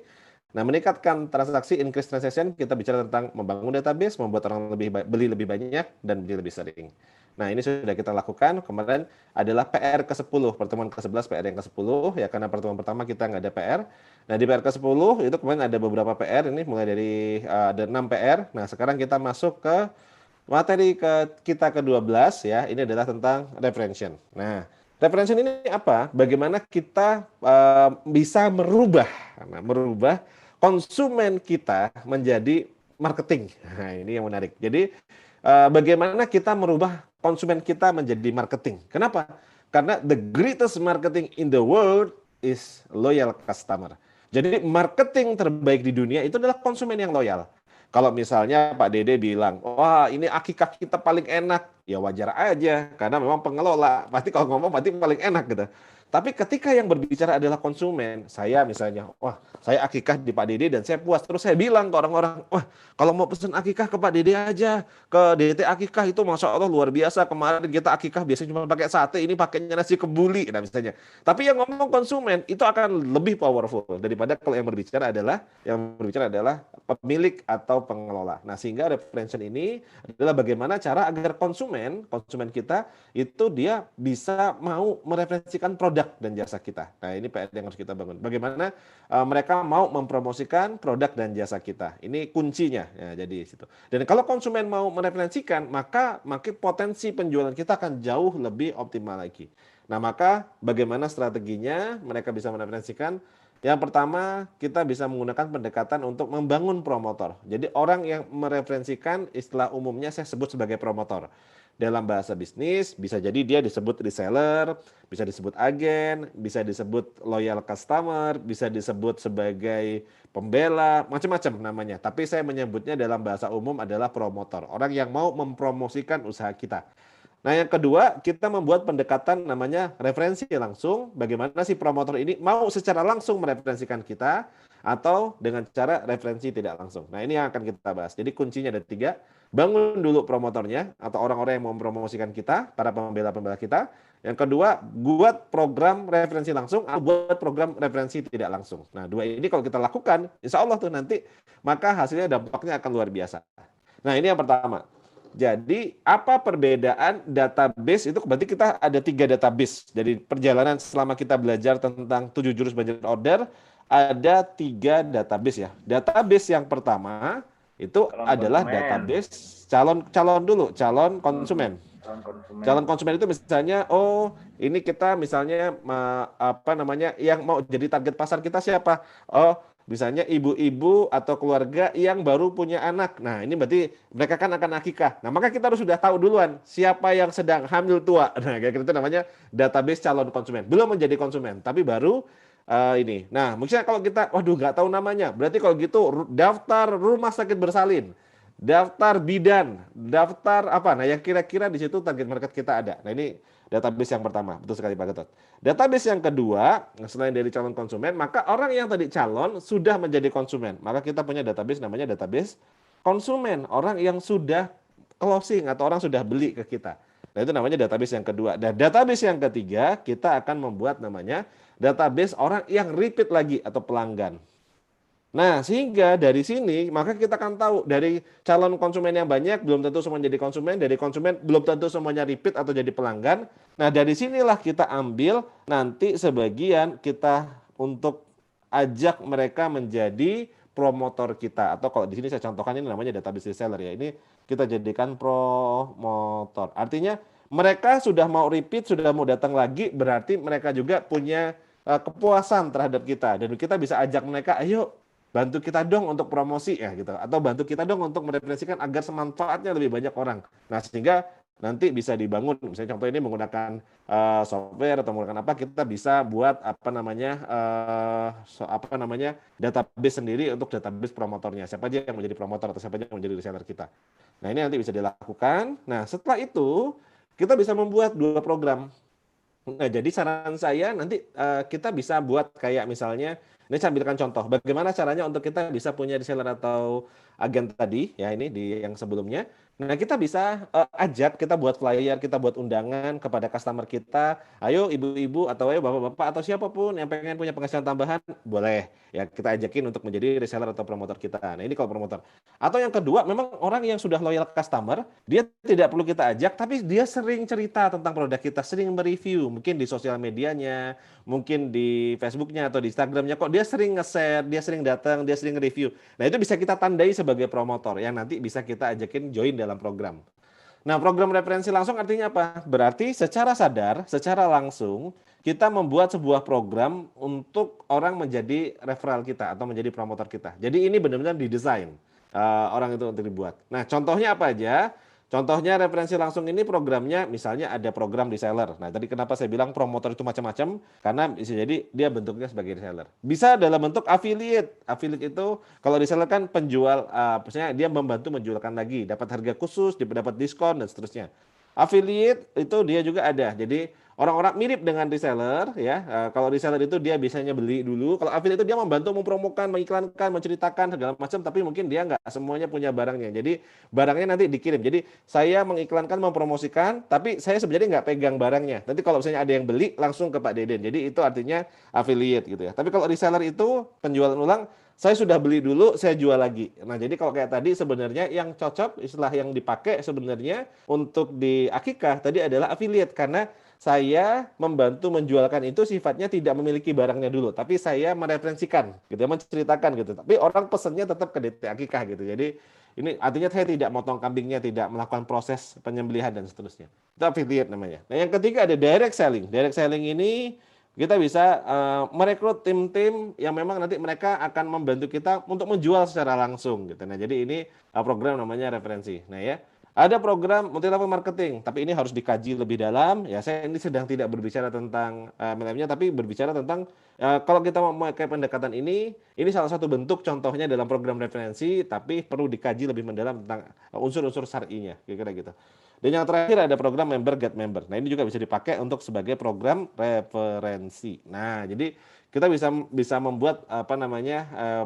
Nah, meningkatkan transaksi, increase transaction, kita bicara tentang membangun database, membuat orang beli lebih banyak dan beli lebih sering. Nah, ini sudah kita lakukan. Kemarin adalah PR ke-10, pertemuan ke-11 PR yang ke-10, ya, karena pertemuan pertama kita nggak ada PR. Nah, di PR ke-10 itu kemarin ada beberapa PR, ini mulai dari ada 6 PR. Nah, sekarang kita masuk ke materi kita ke-12 ya, ini adalah tentang referensian. Nah, referensian ini apa? Bagaimana kita bisa merubah konsumen kita menjadi marketing. Nah, ini yang menarik. Jadi bagaimana kita merubah konsumen kita menjadi marketing. Kenapa? Karena the greatest marketing in the world is loyal customer. Jadi marketing terbaik di dunia itu adalah konsumen yang loyal. Kalau misalnya Pak Dede bilang, wah ini akikah kita paling enak, ya wajar aja. Karena memang pengelola, pasti kalau ngomong pasti paling enak gitu. Tapi ketika yang berbicara adalah konsumen, saya misalnya, wah saya akikah di Pak Dede dan saya puas. Terus saya bilang ke orang-orang, wah kalau mau pesen akikah ke Pak Dede aja, ke DT Akikah itu Masya Allah luar biasa. Kemarin kita akikah biasanya cuma pakai sate, ini pakainya nasi kebuli, nah misalnya. Tapi yang ngomong konsumen itu akan lebih powerful daripada kalau yang berbicara adalah pemilik atau pengelola. Nah, sehingga referensian ini adalah bagaimana cara agar konsumen kita itu dia bisa mau mereferensikan produk dan jasa kita. Nah, ini PR yang harus kita bangun. Bagaimana mereka mau mempromosikan produk dan jasa kita. Ini kuncinya. Ya, jadi situ. Dan kalau konsumen mau mereferensikan, maka potensi penjualan kita akan jauh lebih optimal lagi. Nah, maka bagaimana strateginya mereka bisa mereferensikan? Yang pertama, kita bisa menggunakan pendekatan untuk membangun promotor. Jadi orang yang mereferensikan istilah umumnya saya sebut sebagai promotor. Dalam bahasa bisnis, bisa jadi dia disebut reseller, bisa disebut agen, bisa disebut loyal customer, bisa disebut sebagai pembela, macam-macam namanya. Tapi saya menyebutnya dalam bahasa umum adalah promotor. Orang yang mau mempromosikan usaha kita. Nah, yang kedua, kita membuat pendekatan namanya referensi langsung. Bagaimana si promotor ini mau secara langsung mereferensikan kita atau dengan cara referensi tidak langsung. Nah, ini yang akan kita bahas. Jadi kuncinya ada 3. Bangun dulu promotornya atau orang-orang yang mau mempromosikan kita, para pembela-pembela kita. Yang kedua, buat program referensi langsung atau buat program referensi tidak langsung. Nah, 2 ini kalau kita lakukan, insya Allah tuh nanti, maka hasilnya dampaknya akan luar biasa. Nah, ini yang pertama. Jadi apa perbedaan database itu? Berarti kita ada 3 database. Jadi perjalanan selama kita belajar tentang 7 jurus budget order, ada 3 database ya. Database yang pertama itu Calon adalah konsumen. database calon konsumen. Calon konsumen itu misalnya, oh ini kita misalnya yang mau jadi target pasar kita siapa? Oh misalnya ibu-ibu atau keluarga yang baru punya anak. Nah, ini berarti mereka kan akan akikah. Nah, maka kita harus sudah tahu duluan siapa yang sedang hamil tua. Nah, kayak gitu namanya database calon konsumen. Belum menjadi konsumen, tapi baru ini. Nah, maksudnya kalau kita, waduh nggak tahu namanya, berarti kalau gitu daftar rumah sakit bersalin, daftar bidan, daftar apa? Nah, yang kira-kira di situ target market kita ada. Nah, ini database yang pertama, betul sekali Pak Gatot. Database yang kedua, selain dari calon konsumen, maka orang yang tadi calon sudah menjadi konsumen. Maka kita punya database namanya database konsumen, orang yang sudah closing atau orang sudah beli ke kita. Nah, itu namanya database yang kedua. Dan database yang ketiga, kita akan membuat namanya database orang yang repeat lagi atau pelanggan. Nah, sehingga dari sini maka kita akan tahu dari calon konsumen yang banyak belum tentu semua jadi konsumen, dari konsumen belum tentu semuanya repeat atau jadi pelanggan. Nah, dari sinilah kita ambil nanti sebagian kita untuk ajak mereka menjadi promotor kita, atau kalau di sini saya contohkan ini namanya database reseller ya. Ini kita jadikan promotor. Artinya mereka sudah mau repeat, sudah mau datang lagi, berarti mereka juga punya kepuasan terhadap kita dan kita bisa ajak mereka, ayo bantu kita dong untuk promosi ya gitu, atau bantu kita dong untuk mereferensikan agar semanfaatnya lebih banyak orang. Nah, sehingga nanti bisa dibangun, misalnya contoh ini menggunakan software atau menggunakan apa, kita bisa buat database sendiri untuk database promotornya, siapa aja yang menjadi promotor atau siapa aja yang menjadi reseller kita. Nah, ini nanti bisa dilakukan. Nah, setelah itu kita bisa membuat 2 program. Nah, jadi saran saya nanti kita bisa buat kayak misalnya, ini saya ambilkan contoh, bagaimana caranya untuk kita bisa punya reseller atau agen tadi, ya ini di yang sebelumnya. Nah, kita bisa ajak, kita buat flyer, kita buat undangan kepada customer kita, ayo ibu-ibu atau ayo bapak-bapak atau siapapun yang pengen punya penghasilan tambahan, boleh. Ya, kita ajakin untuk menjadi reseller atau promotor kita. Nah, ini kalau promotor. Atau yang kedua, memang orang yang sudah loyal customer, dia tidak perlu kita ajak, tapi dia sering cerita tentang produk kita, sering mereview, mungkin di sosial medianya, mungkin di Facebooknya atau di Instagramnya, kok dia sering nge-share, dia sering datang, dia sering review. Nah, itu bisa kita tandai sebagai promotor yang nanti bisa kita ajakin join dalam program. Nah, program referensi langsung artinya apa? Berarti secara sadar, secara langsung, kita membuat sebuah program untuk orang menjadi referral kita atau menjadi promotor kita. Jadi ini benar-benar didesain orang itu untuk dibuat. Nah, contohnya apa aja? Contohnya referensi langsung ini programnya misalnya ada program reseller. Nah, tadi kenapa saya bilang promotor itu macam-macam? Karena bisa jadi dia bentuknya sebagai reseller. Bisa dalam bentuk affiliate. Affiliate itu kalau reseller kan penjual, misalnya dia membantu menjualkan lagi, dapat harga khusus, dapat diskon dan seterusnya. Affiliate itu dia juga ada. Jadi orang-orang mirip dengan reseller ya. Kalau reseller itu dia biasanya beli dulu. Kalau affiliate itu dia membantu mempromokan, mengiklankan, menceritakan segala macam. Tapi mungkin dia nggak semuanya punya barangnya. Jadi barangnya nanti dikirim. Jadi saya mengiklankan, mempromosikan, tapi saya sebenarnya nggak pegang barangnya. Nanti kalau misalnya ada yang beli langsung ke Pak Deden. Jadi itu artinya affiliate gitu ya. Tapi kalau reseller itu penjualan ulang, saya sudah beli dulu, saya jual lagi. Nah, jadi kalau kayak tadi sebenarnya yang cocok istilah yang dipakai sebenarnya untuk di akikah tadi adalah affiliate, karena saya membantu menjualkan itu sifatnya tidak memiliki barangnya dulu, tapi saya mereferensikan gitu ya, menceritakan gitu. Tapi orang pesennya tetap ke DT akikah gitu. Jadi ini artinya saya tidak motong kambingnya, tidak melakukan proses penyembelihan dan seterusnya. Itu affiliate namanya. Nah, yang ketiga ada direct selling. Direct selling ini kita bisa merekrut tim-tim yang memang nanti mereka akan membantu kita untuk menjual secara langsung gitu. Nah, jadi ini program namanya referensi. Nah, ya. Ada program multi level marketing, tapi ini harus dikaji lebih dalam. Ya, saya ini sedang tidak berbicara tentang MLM-nya, tapi berbicara tentang kalau kita mau memakai pendekatan ini salah satu bentuk contohnya dalam program referensi, tapi perlu dikaji lebih mendalam tentang unsur-unsur syar'inya, kira-kira gitu. Dan yang terakhir ada program member get member. Nah, ini juga bisa dipakai untuk sebagai program referensi. Nah, jadi kita bisa membuat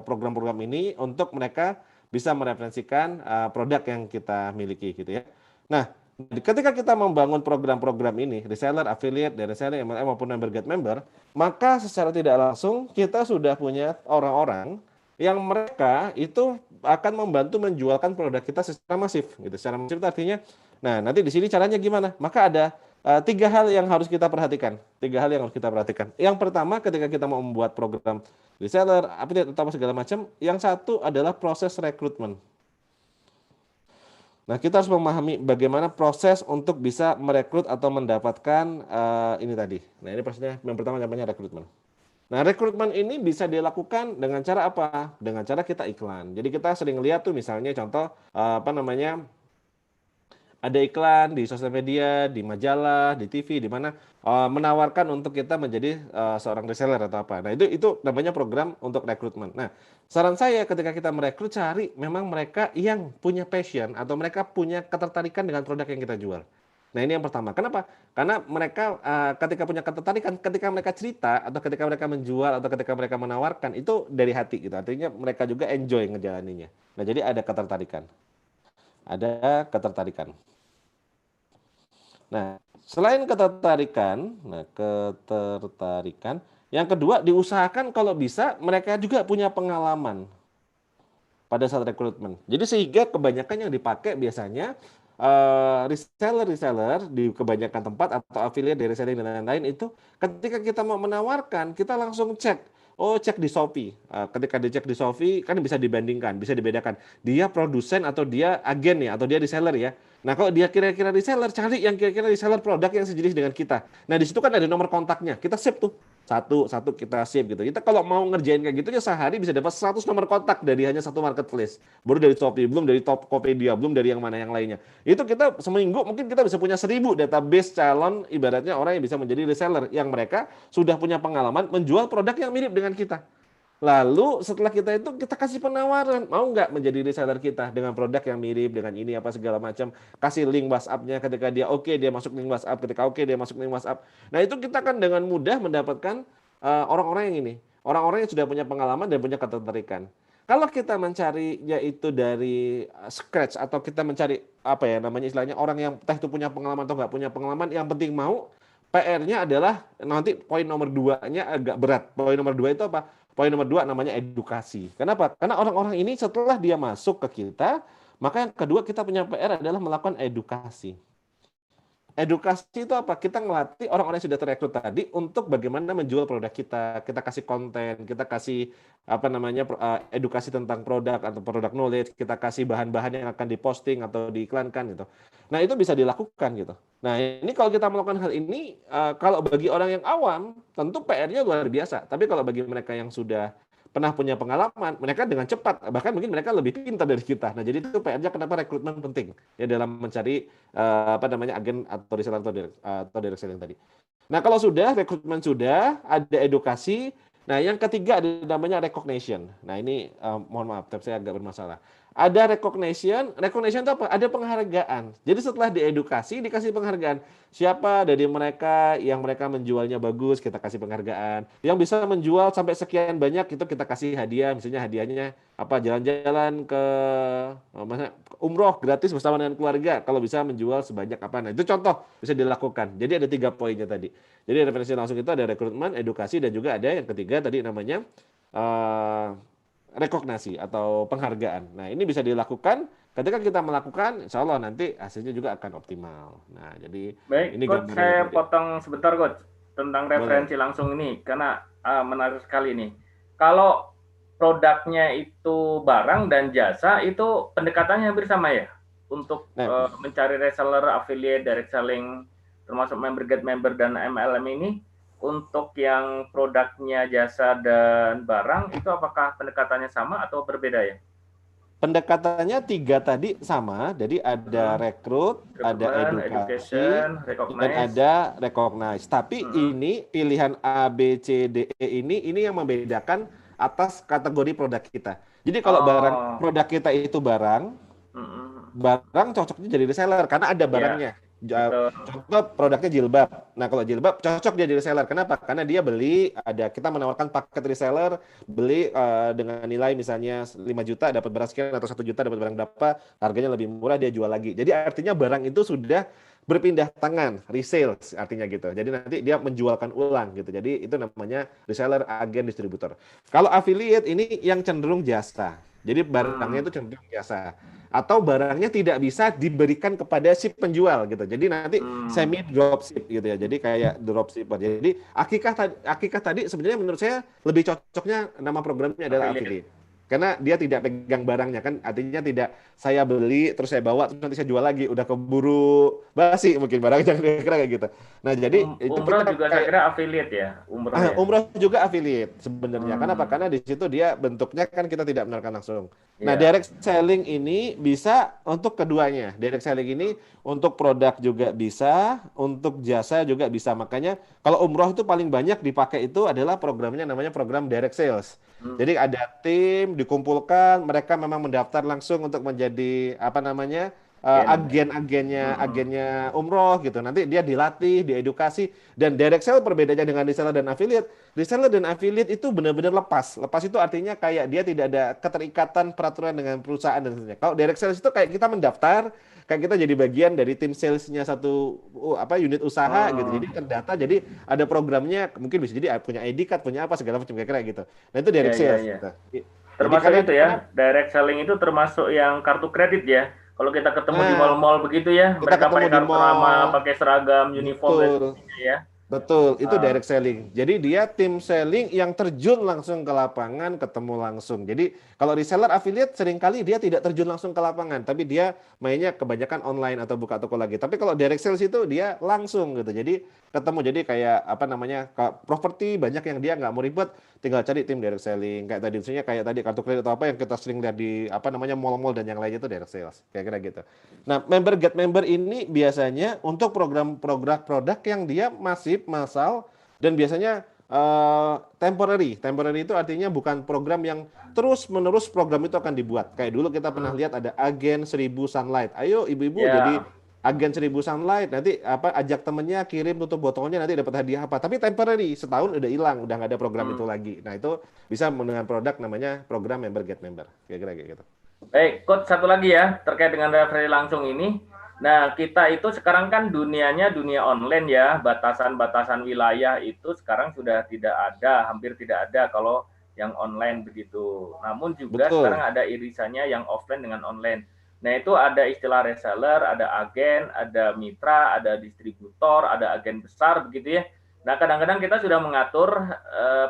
program-program ini untuk mereka bisa mereferensikan produk yang kita miliki gitu ya. Nah, ketika kita membangun program-program ini, reseller, affiliate, dan reseller, MLM maupun member get member, maka secara tidak langsung kita sudah punya orang-orang yang mereka itu akan membantu menjualkan produk kita secara masif gitu. Secara masif itu artinya, nah nanti di sini caranya gimana? Maka ada 3 hal yang harus kita perhatikan. 3 hal yang harus kita perhatikan. Yang pertama, ketika kita mau membuat program reseller, update atau segala macam, yang satu adalah proses rekrutmen. Nah, kita harus memahami bagaimana proses untuk bisa merekrut atau mendapatkan ini tadi. Nah, ini prosesnya yang pertama namanya rekrutmen. Nah, rekrutmen ini bisa dilakukan dengan cara apa? Dengan cara kita iklan. Jadi kita sering lihat tuh misalnya contoh ada iklan di sosial media, di majalah, di TV, di mana menawarkan untuk kita menjadi seorang reseller atau apa. Nah, itu namanya program untuk rekrutmen. Nah, saran saya ketika kita merekrut, cari memang mereka yang punya passion atau mereka punya ketertarikan dengan produk yang kita jual. Nah, ini yang pertama. Kenapa? Karena mereka ketika punya ketertarikan, ketika mereka cerita atau ketika mereka menjual atau ketika mereka menawarkan itu dari hati gitu. Artinya mereka juga enjoy ngejalaninnya. Nah, jadi ada ketertarikan. Ada ketertarikan. Nah, selain ketertarikan, yang kedua diusahakan kalau bisa mereka juga punya pengalaman pada saat rekrutmen. Jadi sehingga kebanyakan yang dipakai biasanya reseller di kebanyakan tempat atau affiliate dari reselling dan lain-lain itu ketika kita mau menawarkan kita langsung cek. Oh, cek di Shopee. Ketika dicek di Shopee kan bisa dibandingkan, bisa dibedakan. Dia produsen atau dia agen ya, atau dia reseller ya. Nah, kalau dia kira-kira reseller, cari yang kira-kira reseller produk yang sejenis dengan kita. Nah, di situ kan ada nomor kontaknya. Kita save tuh. Satu kita save gitu. Kita kalau mau ngerjain kayak gitu ya sehari bisa dapat 100 nomor kontak dari hanya satu marketplace. Baru dari Shopee, belum dari Tokopedia, belum dari yang mana yang lainnya. Itu kita seminggu mungkin kita bisa punya 1000 database calon ibaratnya orang yang bisa menjadi reseller yang mereka sudah punya pengalaman menjual produk yang mirip dengan kita. Lalu setelah kita itu kita kasih penawaran, mau nggak menjadi reseller kita dengan produk yang mirip dengan ini apa segala macam, kasih link WhatsApp-nya ketika dia oke dia masuk link WhatsApp, ketika oke dia masuk link WhatsApp. Nah itu kita kan dengan mudah mendapatkan orang-orang yang ini, orang-orang yang sudah punya pengalaman dan punya ketertarikan. Kalau kita mencarinya itu dari scratch atau kita mencari apa ya namanya istilahnya orang yang entah itu punya pengalaman atau nggak punya pengalaman, yang penting mau, PR-nya adalah nanti poin nomor 2-nya agak berat. Poin nomor 2 itu apa? Poin nomor 2 namanya edukasi. Kenapa? Karena orang-orang ini setelah dia masuk ke kita, maka yang kedua kita punya PR adalah melakukan edukasi. Edukasi itu apa? Kita ngelatih orang-orang yang sudah terekrut tadi untuk bagaimana menjual produk kita. Kita kasih konten, kita kasih edukasi tentang produk atau produk knowledge, kita kasih bahan-bahan yang akan diposting atau diiklankan gitu. Nah, itu bisa dilakukan gitu. Nah, ini kalau kita melakukan hal ini kalau bagi orang yang awam tentu PR-nya luar biasa. Tapi kalau bagi mereka yang sudah pernah punya pengalaman, mereka dengan cepat, bahkan mungkin mereka lebih pintar dari kita. Nah, jadi itu PR-nya kenapa rekrutmen penting ya dalam mencari agen atau reseller atau direct selling tadi. Nah, kalau sudah rekrutmen sudah, ada edukasi. Nah, yang ketiga ada namanya recognition. Nah, ini mohon maaf, tapi saya agak bermasalah. Ada recognition itu apa? Ada penghargaan. Jadi setelah diedukasi, dikasih penghargaan. Siapa dari mereka yang mereka menjualnya bagus, kita kasih penghargaan. Yang bisa menjual sampai sekian banyak, itu kita kasih hadiah. Misalnya hadiahnya apa? Jalan-jalan ke umroh gratis bersama dengan keluarga. Kalau bisa menjual sebanyak apa. Nah, itu contoh bisa dilakukan. Jadi ada 3 poinnya tadi. Jadi referensi langsung itu ada rekrutmen, edukasi, dan juga ada yang ketiga tadi namanya rekognisi atau penghargaan. Nah, ini bisa dilakukan ketika kita melakukan, insya Allah nanti hasilnya juga akan optimal. Nah, jadi baik, ini Coach, saya potong sebentar, Coach, tentang referensi langsung ini, karena menarik sekali nih. Kalau produknya itu barang dan jasa, itu pendekatannya hampir sama ya? Untuk mencari reseller, affiliate, direct selling, termasuk member get member dan MLM ini, untuk yang produknya jasa dan barang itu apakah pendekatannya sama atau berbeda ya? Pendekatannya 3 tadi sama, jadi ada rekrut, ada edukasi, dan ada recognize. Tapi ini pilihan A, B, C, D, E ini yang membedakan atas kategori produk kita. Jadi kalau produk kita itu barang cocoknya jadi reseller karena ada barangnya. Contoh produknya jilbab. Nah, kalau jilbab cocok dia di reseller. Kenapa? Karena dia beli, kita menawarkan paket reseller, beli dengan nilai misalnya 5 juta dapat barang sekian atau 1 juta dapat barang berapa, harganya lebih murah dia jual lagi. Jadi artinya barang itu sudah berpindah tangan, resales artinya gitu. Jadi nanti dia menjualkan ulang gitu. Jadi itu namanya reseller, agen, distributor. Kalau affiliate ini yang cenderung jasa. Jadi barangnya itu cenderung jasa. Atau barangnya tidak bisa diberikan kepada si penjual gitu. Jadi nanti semi dropship gitu ya. Jadi kayak dropshipper. Jadi Akikah tadi sebenarnya menurut saya lebih cocoknya nama programnya adalah affiliate. Karena dia tidak pegang barangnya kan, artinya tidak saya beli terus saya bawa terus nanti saya jual lagi, udah keburu basi mungkin barangnya kira-kira kayak gitu. Nah jadi itu Umroh kita juga saya kira affiliate ya, umroh ya. umroh juga affiliate sebenarnya. Kenapa? Karena di situ dia bentuknya kan kita tidak menawarkan langsung. Nah, direct selling ini bisa untuk keduanya. Direct selling ini untuk produk juga bisa, untuk jasa juga bisa. Makanya kalau umroh itu paling banyak dipakai itu adalah programnya namanya program direct sales. Jadi ada tim dikumpulkan, mereka memang mendaftar langsung untuk menjadi apa namanya? Agennya umroh gitu. Nanti dia dilatih, diedukasi, dan direct sale perbedaannya dengan reseller dan affiliate. Reseller dan affiliate itu benar-benar lepas. Lepas itu artinya kayak dia tidak ada keterikatan peraturan dengan perusahaan dan sebagainya. Kalau direct sales itu kayak kita mendaftar, kayak kita jadi bagian dari tim salesnya satu unit usaha gitu. Jadi terdata, jadi ada programnya, mungkin bisa jadi punya ID card, punya apa segala macam kayak gitu. Nah itu direct sales. Gitu. Termasuk itu ya, direct selling itu termasuk yang kartu kredit ya. Kalau kita ketemu di mall-mall begitu ya, mereka pakai kartu nama, pakai seragam, uniform dan sebagainya ya. Betul, itu direct selling. Jadi dia tim selling yang terjun langsung ke lapangan, ketemu langsung. Jadi kalau reseller affiliate seringkali dia tidak terjun langsung ke lapangan, tapi dia mainnya kebanyakan online atau buka toko lagi. Tapi kalau direct sales itu dia langsung gitu. Jadi ketemu, jadi kayak apa namanya, properti banyak yang dia nggak mau ribet, tinggal cari tim direct selling. Kayak tadi misalnya kayak tadi kartu kredit atau apa yang kita sering lihat di apa namanya mall-mall dan yang lainnya itu direct sales. Kayak kira gitu. Nah, member get member ini biasanya untuk program-program produk yang dia masih massal dan biasanya temporary. Temporary itu artinya bukan program yang terus-menerus program itu akan dibuat. Kayak dulu kita pernah lihat ada agen 1000 sunlight. Ayo ibu-ibu jadi agen 1000 sunlight, nanti apa ajak temennya kirim tutup botolnya nanti dapat hadiah apa. Tapi temporary, setahun udah hilang, udah nggak ada program itu lagi. Nah, itu bisa dengan produk namanya program member get member. Kira-kira kayak gitu. Baik, Coach, satu lagi ya terkait dengan referensi langsung ini. Nah, kita itu sekarang kan dunianya dunia online ya, batasan-batasan wilayah itu sekarang sudah tidak ada, hampir tidak ada kalau yang online begitu. Namun juga sekarang ada irisannya yang offline dengan online. Nah, itu ada istilah reseller, ada agen, ada mitra, ada distributor, ada agen besar begitu ya. Nah, kadang-kadang kita sudah mengatur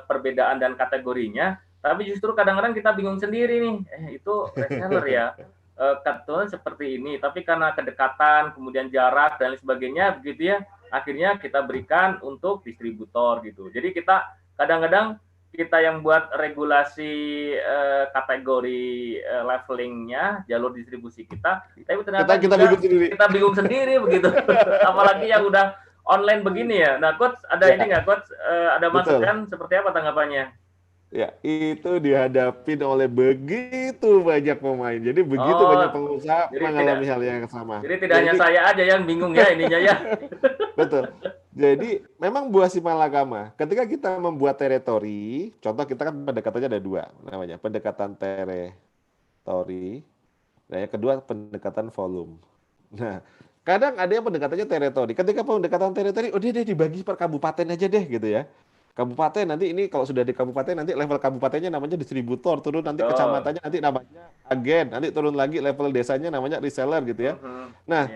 perbedaan dan kategorinya, tapi justru kadang-kadang kita bingung sendiri nih, itu reseller ya. Kebetulan seperti ini, tapi karena kedekatan, kemudian jarak dan lain sebagainya, begitu ya, akhirnya kita berikan untuk distributor gitu. Jadi kita kadang-kadang kita yang buat regulasi kategori levelingnya, jalur distribusi kita, tapi ternyata kita bingung sendiri begitu. Apalagi yang udah online begini ya. Nah, Coach, ada ini nggak, Coach? Ada masukan seperti apa tanggapannya? Ya, itu dihadapin oleh begitu banyak pemain. Jadi begitu banyak pengusaha mengalami hal yang sama. Jadi tidak hanya saya aja yang bingung ya ininya ya. Betul. Jadi memang buah si malakama. Ketika kita membuat teritori, contoh kita kan pendekatannya ada dua namanya. Pendekatan teritori. Nah, yang kedua pendekatan volume. Nah, kadang ada yang pendekatannya teritori. Ketika pendekatan teritori, udah deh dibagi per kabupaten aja deh gitu ya. Kabupaten nanti ini kalau sudah di kabupaten nanti level kabupatennya namanya distributor, turun nanti kecamatannya nanti namanya agen, nanti turun lagi level desanya namanya reseller gitu ya. Nah,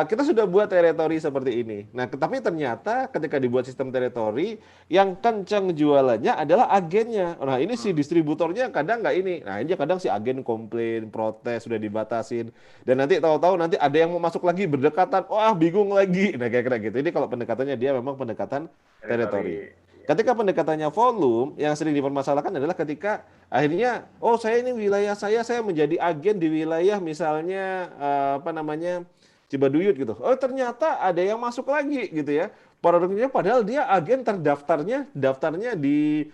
kita sudah buat teritori seperti ini. Nah, tapi ternyata ketika dibuat sistem teritori yang kencang jualannya adalah agennya. Nah, ini si distributornya kadang nggak ini. Nah, ini kadang si agen komplain, protes, sudah dibatasin. Dan nanti tahu-tahu nanti ada yang mau masuk lagi berdekatan, wah bingung lagi. Nah, kayak gitu. Ini kalau pendekatannya dia memang pendekatan teritori. Ketika pendekatannya volume, yang sering dipermasalahkan adalah ketika akhirnya, oh saya ini wilayah saya menjadi agen di wilayah misalnya Cibaduyut gitu. Oh ternyata ada yang masuk lagi gitu ya. Produknya padahal dia agen daftarnya di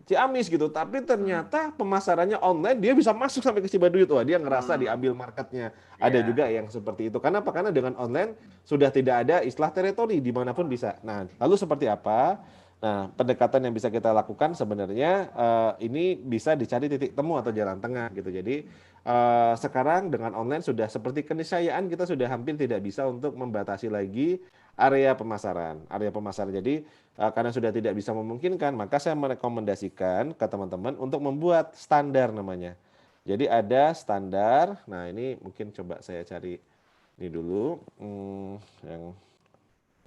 Ciamis gitu. Tapi ternyata pemasarannya online dia bisa masuk sampai ke Cibaduyut. Wah dia ngerasa diambil marketnya. Ada juga yang seperti itu. Karena apa? Karena dengan online sudah tidak ada istilah teritori dimanapun bisa. Nah lalu seperti apa? Nah, pendekatan yang bisa kita lakukan sebenarnya ini bisa dicari titik temu atau jalan tengah gitu. Jadi sekarang dengan online sudah seperti keniscayaan kita sudah hampir tidak bisa untuk membatasi lagi area pemasaran. Area pemasaran. Jadi karena sudah tidak bisa memungkinkan, maka saya merekomendasikan ke teman-teman untuk membuat standar namanya. Jadi ada standar. Nah, ini mungkin coba saya cari ini dulu yang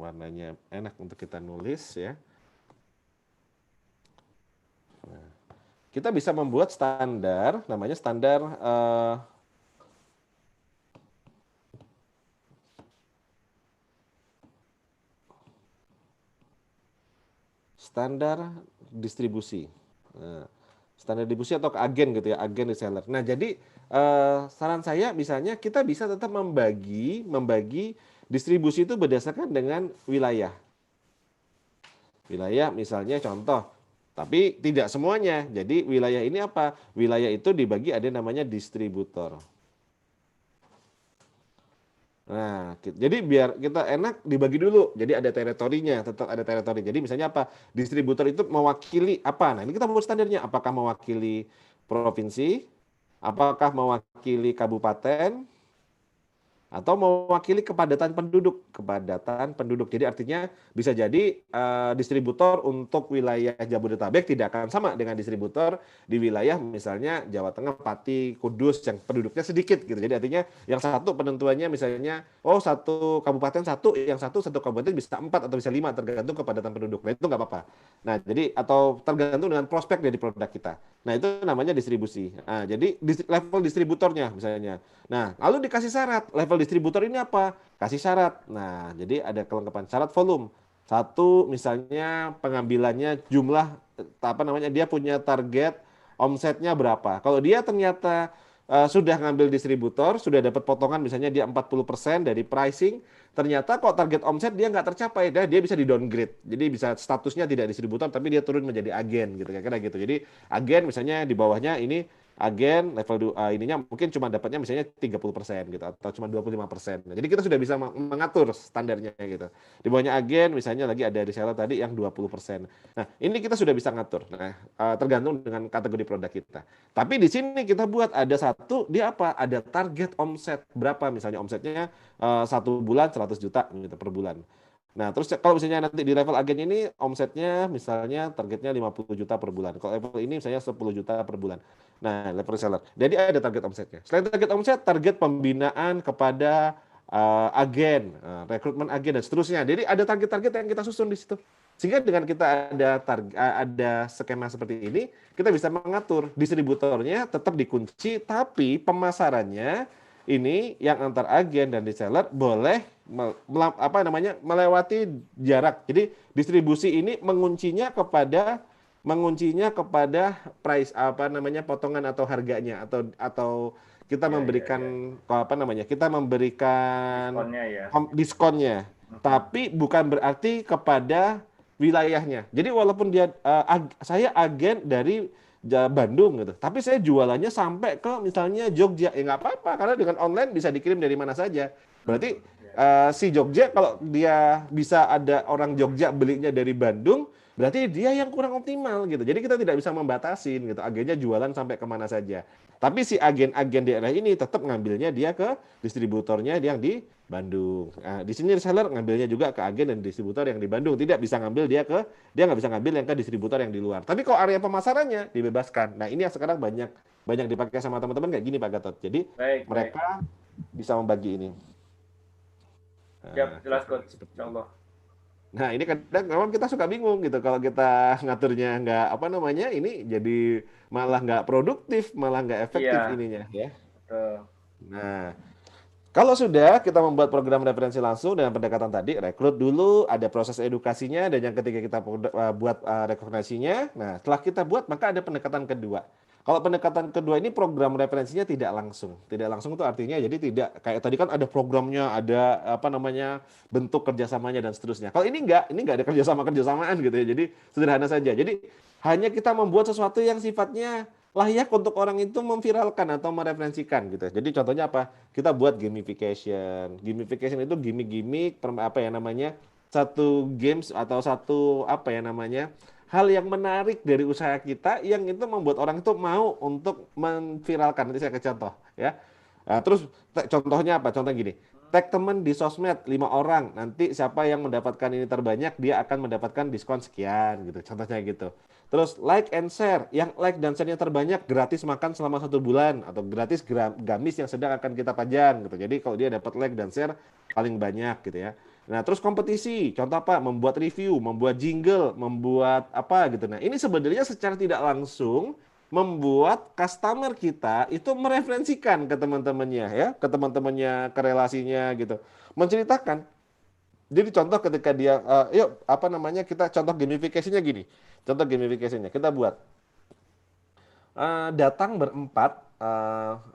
warnanya enak untuk kita nulis ya. Nah, kita bisa membuat standar, namanya standar standar distribusi. Nah, standar distribusi atau ke agen gitu ya, agen reseller. Nah, jadi saran saya misalnya kita bisa tetap membagi distribusi itu berdasarkan dengan wilayah. Wilayah misalnya contoh, tapi tidak semuanya. Jadi wilayah ini apa? Wilayah itu dibagi ada namanya distributor. Nah, jadi biar kita enak dibagi dulu. Jadi ada teritorinya, tetap ada teritori. Jadi misalnya apa? Distributor itu mewakili apa? Nah, ini kita buat standarnya. Apakah mewakili provinsi? Apakah mewakili kabupaten? Atau mewakili kepadatan penduduk. Jadi artinya bisa jadi distributor untuk wilayah Jabodetabek tidak akan sama dengan distributor di wilayah misalnya Jawa Tengah, Pati, Kudus yang penduduknya sedikit gitu. Jadi artinya yang satu penentuannya misalnya satu kabupaten satu, yang satu kabupaten bisa 4 atau bisa 5 tergantung kepadatan penduduk. Nah, itu nggak apa-apa. Nah, jadi atau tergantung dengan prospek dari produk kita. Nah, itu namanya distribusi. Nah, jadi level distributornya misalnya. Nah, lalu dikasih syarat. Level distributor ini apa? Kasih syarat. Nah, jadi ada kelengkapan syarat volume. Satu, misalnya pengambilannya jumlah dia punya target omsetnya berapa. Kalau dia ternyata sudah ngambil distributor, sudah dapat potongan misalnya dia 40% dari pricing, ternyata kok target omset dia nggak tercapai, dia bisa di downgrade. Jadi bisa statusnya tidak distributor tapi dia turun menjadi agen gitu kira-kira gitu. Jadi agen misalnya di bawahnya ini agen level ininya mungkin cuma dapatnya misalnya 30% gitu atau cuma 25%. Nah, jadi kita sudah bisa mengatur standarnya gitu. Di bawahnya agen misalnya lagi ada reseller tadi yang 20%. Nah, ini kita sudah bisa ngatur. Nah, tergantung dengan kategori produk kita. Tapi di sini kita buat ada satu dia apa? Ada target omset berapa misalnya omsetnya 1 bulan 100 juta gitu per bulan. Nah, terus kalau misalnya nanti di level agen ini omsetnya misalnya targetnya 50 juta per bulan. Kalau level ini misalnya 10 juta per bulan. Nah, level reseller. Jadi ada target omsetnya. Selain target omset, target pembinaan kepada agen, rekrutmen agen dan seterusnya. Jadi ada target-target yang kita susun di situ. Sehingga dengan kita ada skema seperti ini, kita bisa mengatur distributornya tetap dikunci, tapi pemasarannya ini yang antar agen dan reseller boleh melewati jarak. Jadi distribusi ini menguncinya kepada price potongan atau harganya atau kita memberikan kita memberikan diskonnya ya. Diskonnya. Tapi bukan berarti kepada wilayahnya. Jadi walaupun saya agen dari Bandung gitu, tapi saya jualannya sampai ke misalnya Jogja, ya nggak apa-apa karena dengan online bisa dikirim dari mana saja. Berarti si Jogja kalau dia bisa ada orang Jogja belinya dari Bandung, berarti dia yang kurang optimal gitu. Jadi kita tidak bisa membatasin gitu. Agennya jualan sampai kemana saja. Tapi si agen-agen daerah ini tetap ngambilnya dia ke distributornya yang di Bandung. Nah, di sini reseller ngambilnya juga ke agen dan distributor yang di Bandung. Dia nggak bisa ngambil yang ke distributor yang di luar. Tapi kalau area pemasarannya dibebaskan. Nah, ini yang sekarang banyak dipakai sama teman-teman kayak gini Pak Gatot. Jadi mereka bisa membagi ini. Siap, jelas Coach. Insyaallah. Nah, ini kadang memang kita suka bingung gitu kalau kita ngaturnya nggak ini jadi malah nggak produktif, malah nggak efektif ininya ya. Nah, kalau sudah kita membuat program referensi langsung dengan pendekatan tadi, rekrut dulu, ada proses edukasinya, dan yang ketiga kita buat rekognisinya. Nah, setelah kita buat, maka ada pendekatan kedua. Kalau pendekatan kedua ini program referensinya tidak langsung. Tidak langsung itu artinya jadi tidak kayak tadi kan ada programnya, ada bentuk kerjasamanya dan seterusnya. Kalau ini enggak ada kerjasamaan gitu ya. Jadi sederhana saja. Jadi hanya kita membuat sesuatu yang sifatnya layak untuk orang itu memviralkan atau mereferensikan gitu. Jadi contohnya apa? Kita buat gamification. Gamification itu gimmick-gimmick satu games atau satu apa ya namanya hal yang menarik dari usaha kita yang itu membuat orang itu mau untuk memviralkan. Nanti saya ke contoh ya. Nah, terus contohnya apa? Contoh gini, tag temen di sosmed 5 orang, nanti siapa yang mendapatkan ini terbanyak dia akan mendapatkan diskon sekian gitu. Contohnya gitu. Terus like and share, yang like dan share-nya terbanyak gratis makan selama 1 bulan atau gratis gamis yang sedang akan kita pajang gitu. Jadi kalau dia dapat like dan share paling banyak gitu ya. Nah, terus kompetisi, contoh apa? Membuat review, membuat jingle, membuat apa gitu. Nah, ini sebenarnya secara tidak langsung membuat customer kita itu mereferensikan ke teman-temannya ya, ke teman-temannya, ke relasinya gitu. Menceritakan. Jadi contoh ketika dia, yuk apa namanya kita contoh gamifikasinya gini. Contoh gamifikasinya kita buat datang berempat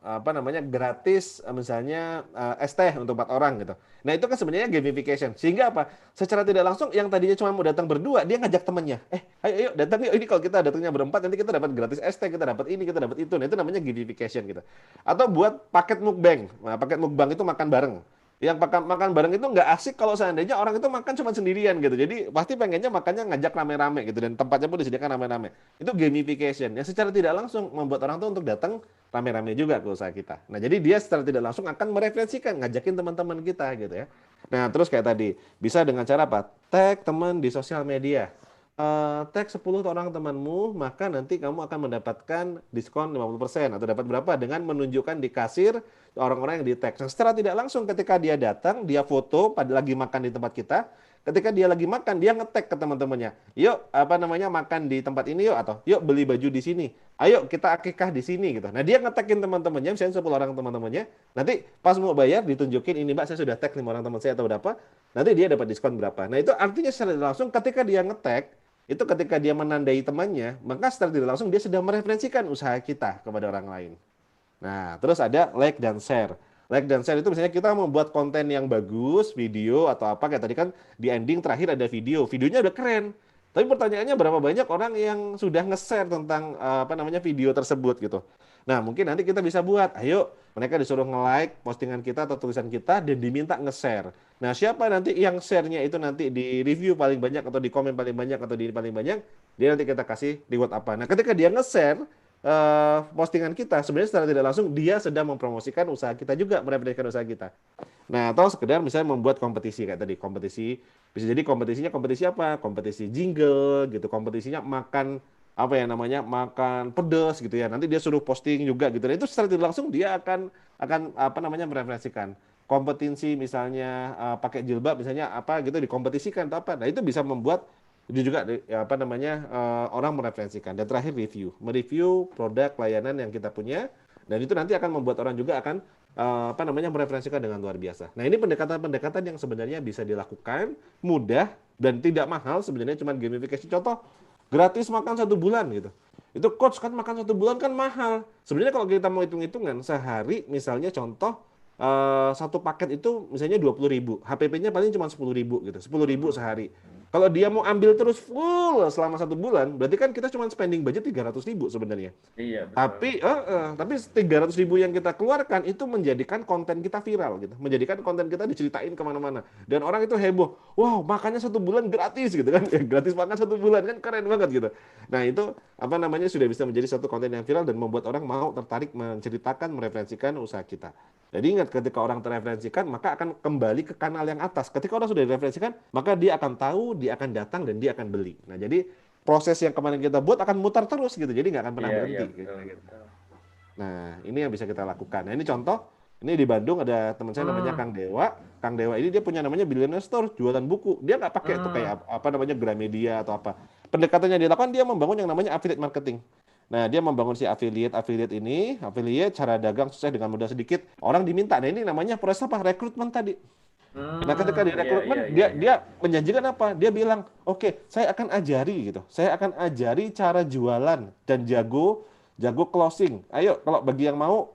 apa namanya gratis misalnya es teh untuk 4 orang gitu. Nah itu kan sebenarnya gamification. Sehingga apa? Secara tidak langsung yang tadinya cuma mau datang berdua dia ngajak temannya. Ayo, ayo datang yuk. Ini kalau kita datangnya berempat nanti kita dapat gratis es teh, kita dapat ini, kita dapat itu. Nah itu namanya gamification gitu. Atau buat paket mukbang. Nah, paket mukbang itu makan bareng. Yang makan bareng itu nggak asik kalau seandainya orang itu makan cuma sendirian gitu. Jadi pasti pengennya makannya ngajak rame-rame gitu dan tempatnya pun disediakan rame-rame. Itu gamification yang secara tidak langsung membuat orang tuh untuk datang rame-rame juga ke usaha kita. Nah, jadi dia secara tidak langsung akan mereferensikan, ngajakin teman-teman kita gitu ya. Nah, terus kayak tadi, bisa dengan cara apa? Tag teman di sosial media. Tag 10 orang temanmu, maka nanti kamu akan mendapatkan diskon 50% atau dapat berapa dengan menunjukkan di kasir orang-orang yang di tag. Nah, secara tidak langsung ketika dia datang, dia foto pada lagi makan di tempat kita. Ketika dia lagi makan, dia nge-tag ke teman-temannya. Yuk, apa namanya makan di tempat ini yuk atau yuk beli baju di sini. Ayo kita akikah di sini gitu. Nah, dia nge-tagin teman-temannya, misalnya 10 orang teman-temannya. Nanti pas mau bayar ditunjukin ini Mbak, saya sudah tag 5 orang teman saya atau berapa. Nanti dia dapat diskon berapa. Nah, itu artinya secara tidak langsung ketika dia nge-tag itu ketika dia menandai temannya, maka secara tidak langsung dia sedang mereferensikan usaha kita kepada orang lain. Nah, terus ada like dan share. Like dan share itu misalnya kita membuat konten yang bagus, video atau apa kayak tadi kan di ending terakhir ada video. Videonya udah keren. Tapi pertanyaannya berapa banyak orang yang sudah nge-share tentang apa namanya video tersebut gitu. Nah, mungkin nanti kita bisa buat, ayo mereka disuruh nge-like postingan kita atau tulisan kita dan diminta nge-share. Nah, siapa nanti yang share-nya itu nanti di review paling banyak atau di komen paling banyak atau di paling banyak, dia nanti kita kasih reward apa. Nah, ketika dia nge-share postingan kita, sebenarnya secara tidak langsung dia sedang mempromosikan usaha kita juga, merepresentasikan usaha kita. Nah, atau sekedar misalnya membuat kompetisi kayak tadi, kompetisi bisa jadi kompetisinya kompetisi apa? Kompetisi jingle gitu, kompetisinya makan apa ya namanya? Makan pedas gitu ya. Nanti dia suruh posting juga gitu. Dan itu secara tidak langsung dia akan apa namanya mereferensikan kompetisi misalnya pakai jilbab misalnya apa gitu dikompetisikan atau apa. Nah, itu bisa membuat itu juga ya, apa namanya orang mereferensikan. Dan terakhir mereview produk layanan yang kita punya dan itu nanti akan membuat orang juga akan apa namanya mereferensikan dengan luar biasa. Nah, ini pendekatan-pendekatan yang sebenarnya bisa dilakukan mudah dan tidak mahal sebenarnya cuma gamifikasi. Contoh gratis makan 1 bulan gitu. Itu coach kan makan 1 bulan kan mahal. Sebenarnya kalau kita mau hitung-hitungan sehari misalnya contoh satu paket itu misalnya 20.000, HPP-nya paling cuma 10.000 gitu, 10.000 sehari. Kalau dia mau ambil terus full selama 1 bulan, berarti kan kita cuma spending budget 300.000 sebenarnya. Iya, betul. Tapi 300.000 yang kita keluarkan itu menjadikan konten kita viral gitu, menjadikan konten kita diceritain kemana-mana. Dan orang itu heboh, wow makannya 1 bulan gratis gitu kan, gratis makan 1 bulan kan keren banget gitu. Nah itu apa namanya sudah bisa menjadi satu konten yang viral dan membuat orang mau tertarik menceritakan, mereferensikan usaha kita. Jadi ingat ketika orang terreferensikan maka akan kembali ke kanal yang atas. Ketika orang sudah direferensikan maka dia akan tahu, dia akan datang dan dia akan beli. Nah jadi proses yang kemarin kita buat akan mutar terus gitu. Jadi nggak akan pernah berhenti. Iya, betul. Nah ini yang bisa kita lakukan. Nah ini contoh. Ini di Bandung ada teman saya namanya Kang Dewa. Kang Dewa ini dia punya namanya Billionaire Store, jualan buku. Dia nggak pakai tuh kayak apa namanya Gramedia atau apa. Pendekatannya dia lakukan dia membangun yang namanya affiliate marketing. Nah, dia membangun si affiliate ini, cara dagang sukses dengan modal sedikit, orang diminta. Nah, ini namanya proses apa? Rekrutmen tadi. Nah, ketika di rekrutmen, dia menjanjikan apa? Dia bilang, oke, saya akan ajari gitu. Saya akan ajari cara jualan dan jago closing. Ayo, kalau bagi yang mau,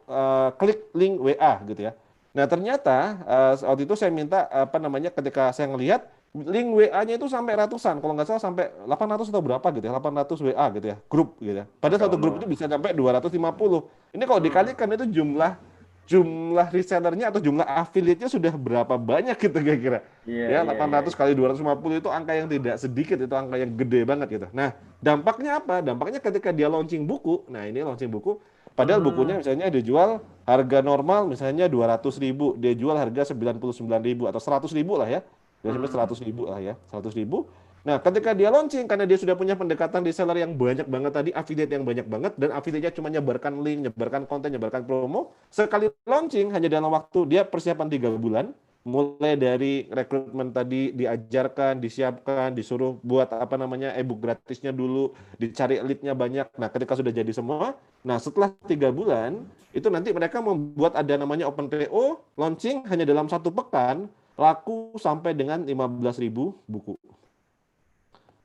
klik link WA gitu ya. Nah, ternyata waktu itu saya minta apa namanya ketika saya ngelihat link WA-nya itu sampai ratusan, kalau nggak salah sampai 800 atau berapa gitu ya, 800 WA gitu ya, grup gitu ya. Padahal satu grup itu bisa sampai 250. Ini kalau dikalikan itu jumlah jumlah resellernya atau jumlah affiliate-nya sudah berapa banyak gitu kira-kira. Ya, 800 kali 250 itu angka yang tidak sedikit, itu angka yang gede banget gitu. Nah, dampaknya apa? Dampaknya ketika dia launching buku, nah ini launching buku, padahal bukunya misalnya dijual harga normal misalnya 200.000, dia jual harga 99.000 atau 100.000 lah ya. Biasanya 100.000 lah ya, 100.000. Nah, ketika dia launching, karena dia sudah punya pendekatan reseller yang banyak banget tadi, affiliate yang banyak banget, dan affiliate-nya cuma nyebarkan link, nyebarkan konten, nyebarkan promo, sekali launching hanya dalam waktu, dia persiapan 3 bulan, mulai dari rekrutmen tadi, diajarkan, disiapkan, disuruh buat apa namanya, e-book gratisnya dulu, dicari lead-nya banyak. Nah, ketika sudah jadi semua, nah setelah 3 bulan, itu nanti mereka membuat ada namanya open PO, launching hanya dalam 1 pekan, laku sampai dengan 15.000 buku.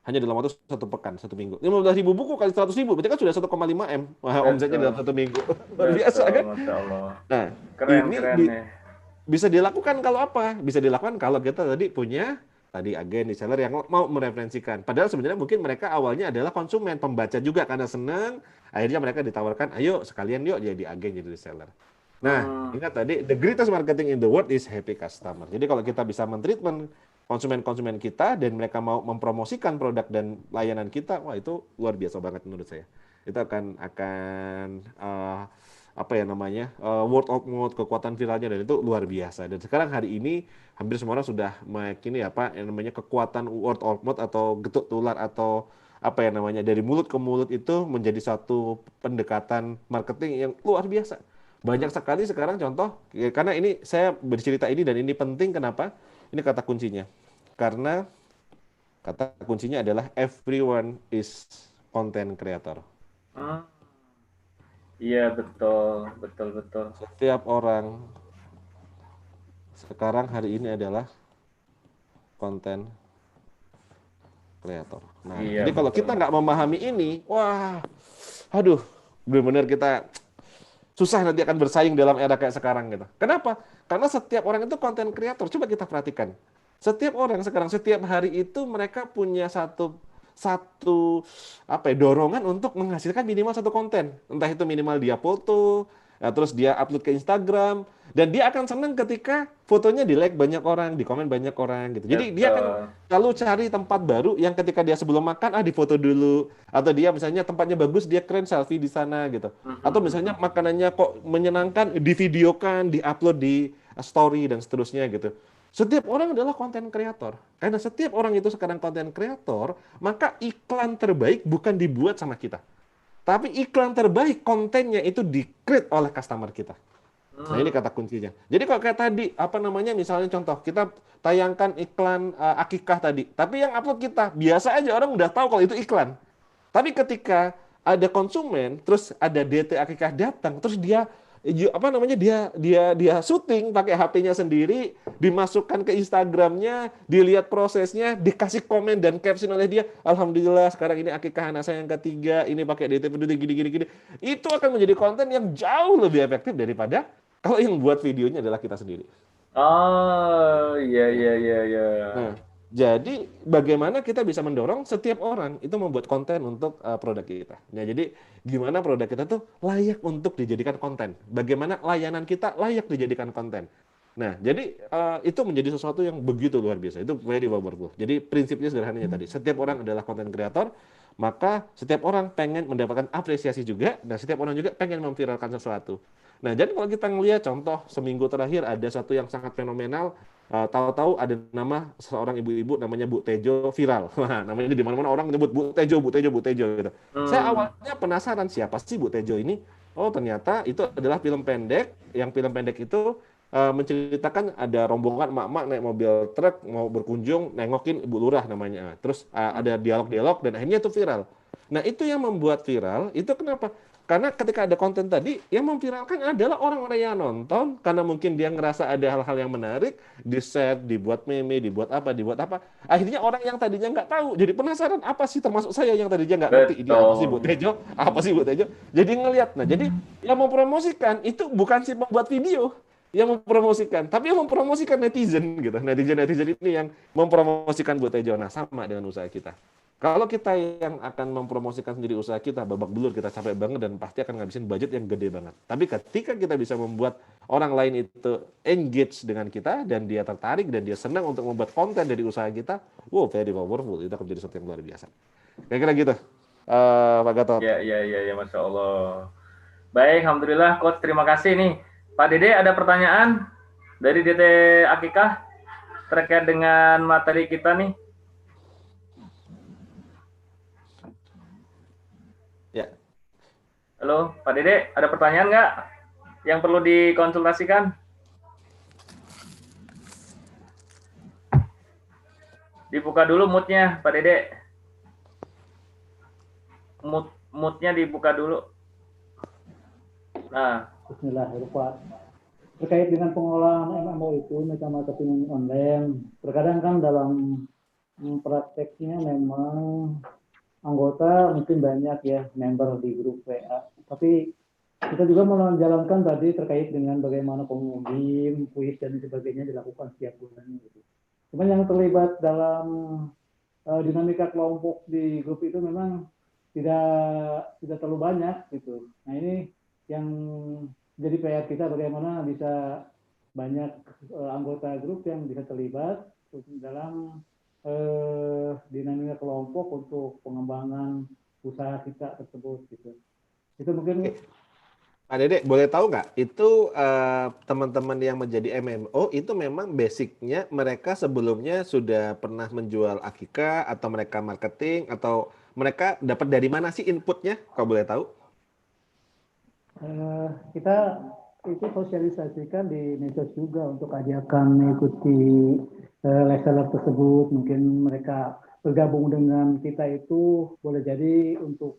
Hanya dalam waktu 1 pekan, 1 minggu. 15.000 buku kali 100.000, berarti kan sudah 1,5 M. Wah, omsetnya dalam 1 minggu. Luar biasa kan? Masya Allah. Nah, Keren, ini keren nih. bisa dilakukan kalau apa? Bisa dilakukan kalau kita tadi punya agen reseller yang mau mereferensikan. Padahal sebenarnya mungkin mereka awalnya adalah konsumen, pembaca juga karena senang. Akhirnya mereka ditawarkan, ayo sekalian yuk jadi agen, jadi reseller. Nah, ingat tadi, the greatest marketing in the world is happy customer. Jadi kalau kita bisa men-treatment konsumen-konsumen kita dan mereka mau mempromosikan produk dan layanan kita, wah itu luar biasa banget menurut saya. Itu akan apa ya namanya, word of mouth, kekuatan viralnya, dan itu luar biasa. Dan sekarang hari ini hampir semua orang sudah meyakini apa yang namanya kekuatan word of mouth atau getuk tular atau apa ya namanya, dari mulut ke mulut itu menjadi satu pendekatan marketing yang luar biasa. Banyak sekali sekarang contoh, karena ini saya bercerita ini dan ini penting, kenapa? Ini kata kuncinya. Karena kata kuncinya adalah everyone is content creator. Iya, betul. Setiap orang sekarang hari ini adalah content creator. Nah, Iya, jadi kalau kita nggak memahami ini, wah, aduh, benar-benar kita susah nanti akan bersaing dalam era kayak sekarang gitu. Kenapa? Karena setiap orang itu konten kreator. Coba kita perhatikan. Setiap orang sekarang, setiap hari itu mereka punya satu apa ya, dorongan untuk menghasilkan minimal 1 konten. Entah itu minimal dia foto, terus dia upload ke Instagram, dan dia akan senang ketika fotonya di-like banyak orang, di-komen banyak orang gitu. Jadi dia akan selalu cari tempat baru yang ketika dia sebelum makan, difoto dulu. Atau dia misalnya tempatnya bagus, dia keren selfie di sana gitu. Atau misalnya makanannya kok menyenangkan, divideokan, di-upload di story dan seterusnya gitu. Setiap orang adalah konten kreator. Karena setiap orang itu sekarang konten kreator, maka iklan terbaik bukan dibuat sama kita. Tapi iklan terbaik kontennya itu di-create oleh customer kita. Nah, ini kata kuncinya. Jadi kalau kayak tadi, apa namanya, misalnya contoh, kita tayangkan iklan akikah tadi. Tapi yang upload kita, biasa aja orang udah tahu kalau itu iklan. Tapi ketika ada konsumen, terus ada DT akikah datang, terus dia apa namanya, dia syuting pakai HP-nya sendiri, dimasukkan ke Instagramnya, dilihat prosesnya, dikasih komen dan caption oleh dia, alhamdulillah sekarang ini akikah anak saya yang ketiga, ini pakai DT gini. Itu akan menjadi konten yang jauh lebih efektif daripada kalau yang buat videonya adalah kita sendiri. Oh, iya. Nah, jadi bagaimana kita bisa mendorong setiap orang itu membuat konten untuk produk kita. Nah, jadi gimana produk kita tuh layak untuk dijadikan konten. Bagaimana layanan kita layak dijadikan konten. Nah, jadi itu menjadi sesuatu yang begitu luar biasa. Itu very powerful. Jadi prinsipnya sederhananya tadi. Setiap orang adalah konten kreator, maka setiap orang pengen mendapatkan apresiasi juga, dan setiap orang juga pengen memviralkan sesuatu. Nah, jadi kalau kita ngelihat contoh seminggu terakhir ada satu yang sangat fenomenal, tahu-tahu ada nama seorang ibu-ibu namanya Bu Tejo viral. Wah, namanya di mana-mana orang menyebut Bu Tejo gitu. Saya awalnya penasaran siapa sih Bu Tejo ini? Oh, ternyata itu adalah film pendek. Yang film pendek itu menceritakan ada rombongan emak-emak naik mobil truk mau berkunjung nengokin Ibu Lurah namanya. Terus ada dialog-dialog dan akhirnya itu viral. Nah, itu yang membuat viral, itu kenapa? Karena ketika ada konten tadi, yang memviralkan adalah orang-orang yang nonton, karena mungkin dia ngerasa ada hal-hal yang menarik, di-share, dibuat meme, dibuat apa. Akhirnya orang yang tadinya nggak tahu, jadi penasaran, apa sih, termasuk saya yang tadinya nggak ngerti, ini apa sih Bu Tejo, jadi ngelihat. Nah, jadi yang mempromosikan itu bukan si pembuat video, yang mempromosikan, tapi yang mempromosikan netizen gitu. Netizen ini yang mempromosikan Bu Tejo. Nah, sama dengan usaha kita. Kalau kita yang akan mempromosikan sendiri usaha kita, babak belur, kita capek banget dan pasti akan ngabisin budget yang gede banget. Tapi ketika kita bisa membuat orang lain itu engage dengan kita dan dia tertarik dan dia senang untuk membuat konten dari usaha kita, wow, very powerful. Itu akan menjadi sesuatu yang luar biasa. Kira-kira gitu, Pak Gatot. Ya, Masya Allah. Baik, Alhamdulillah, Coach. Terima kasih nih. Pak Dede, ada pertanyaan dari DT Akikah terkait dengan materi kita nih? Ya. Halo, Pak Dede, ada pertanyaan nggak yang perlu dikonsultasikan? Dibuka dulu mood-nya, Pak Dede. Mood-nya dibuka dulu. Nah, Bismillahirrahmanirrahim. Terkait dengan pengolahan MMO itu, meta marketing online, terkadang kan dalam prakteknya memang anggota mungkin banyak ya, member di grup WA. Tapi kita juga menjalankan tadi terkait dengan bagaimana pengumuman, kuis dan sebagainya dilakukan setiap bulannya. Gitu. Cuma yang terlibat dalam dinamika kelompok di grup itu memang tidak terlalu banyak gitu. Nah ini yang jadi PR kita bagaimana bisa banyak anggota grup yang bisa terlibat dalam dinamika kelompok untuk pengembangan usaha kita tersebut gitu. Itu mungkin Pak Dede, boleh tahu nggak, itu teman-teman yang menjadi MMO itu memang basicnya mereka sebelumnya sudah pernah menjual akikah atau mereka marketing atau mereka dapat dari mana sih inputnya, kalau boleh tahu? Kita itu sosialisasikan di medsos juga untuk ajakan mengikuti reseller tersebut. Mungkin mereka bergabung dengan kita itu boleh jadi untuk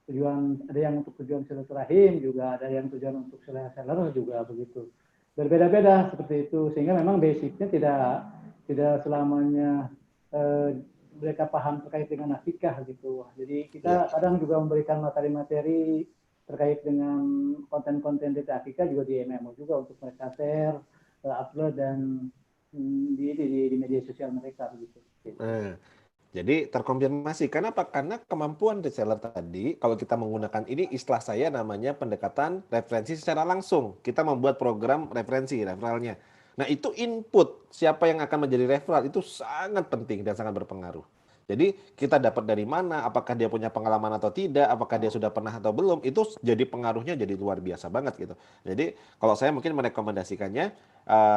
tujuan, ada yang untuk tujuan silaturahim juga, ada yang tujuan untuk seller juga begitu. Berbeda-beda seperti itu, sehingga memang basicnya tidak selamanya mereka paham terkait dengan akikah gitu. Jadi kita kadang juga memberikan materi-materi terkait dengan konten-konten DT akikah juga di MMO juga untuk mereka share, upload dan di media sosial mereka begitu. Nah, jadi terkonfirmasi. Kenapa? Karena kemampuan reseller tadi, kalau kita menggunakan ini, istilah saya namanya pendekatan referensi secara langsung. Kita membuat program referensi, referralnya. Nah, itu input siapa yang akan menjadi referral itu sangat penting dan sangat berpengaruh. Jadi kita dapat dari mana, apakah dia punya pengalaman atau tidak, apakah dia sudah pernah atau belum, itu jadi pengaruhnya jadi luar biasa banget gitu. Jadi kalau saya mungkin merekomendasikannya,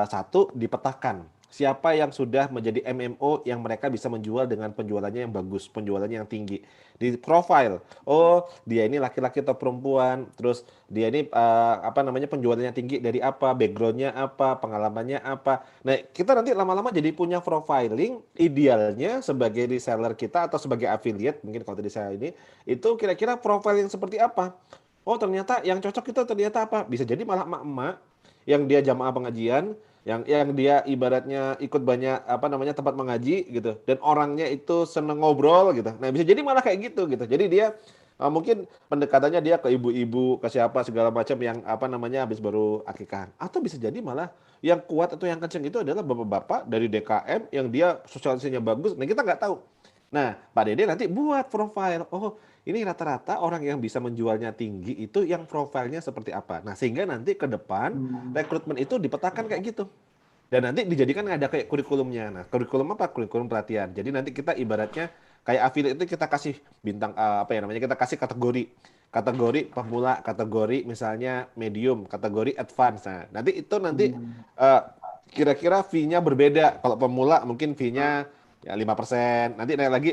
satu, dipetakan siapa yang sudah menjadi MMO yang mereka bisa menjual dengan penjualannya yang bagus, penjualannya yang tinggi. Di profile, oh dia ini laki-laki atau perempuan, terus dia ini penjualannya tinggi dari apa, backgroundnya apa, pengalamannya apa. Nah kita nanti lama-lama jadi punya profiling, idealnya sebagai reseller kita atau sebagai affiliate, mungkin kalau tadi saya ini, itu kira-kira profile yang seperti apa. Oh ternyata yang cocok itu ternyata apa, bisa jadi malah emak-emak yang dia jamaah pengajian, yang dia ibaratnya ikut banyak tempat mengaji gitu dan orangnya itu seneng ngobrol gitu. Nah, bisa jadi malah kayak gitu gitu. Jadi dia mungkin pendekatannya dia ke ibu-ibu, ke siapa segala macam yang habis baru akikah. Atau bisa jadi malah yang kuat atau yang kenceng itu adalah bapak-bapak dari DKM yang dia sosialisasinya bagus. Nah, kita nggak tahu. Nah, Pak Dede nanti buat profile. Oh, ini rata-rata orang yang bisa menjualnya tinggi itu yang profilnya seperti apa. Nah, sehingga nanti ke depan rekrutmen itu dipetakan kayak gitu. Dan nanti dijadikan ada kayak kurikulumnya. Nah, kurikulum apa? Kurikulum pelatihan. Jadi nanti kita ibaratnya kayak affiliate itu kita kasih bintang kita kasih kategori. Kategori pemula, kategori misalnya medium, kategori advance. Nah, nanti kira-kira fee-nya berbeda. Kalau pemula mungkin fee-nya ya 5%. Nanti naik lagi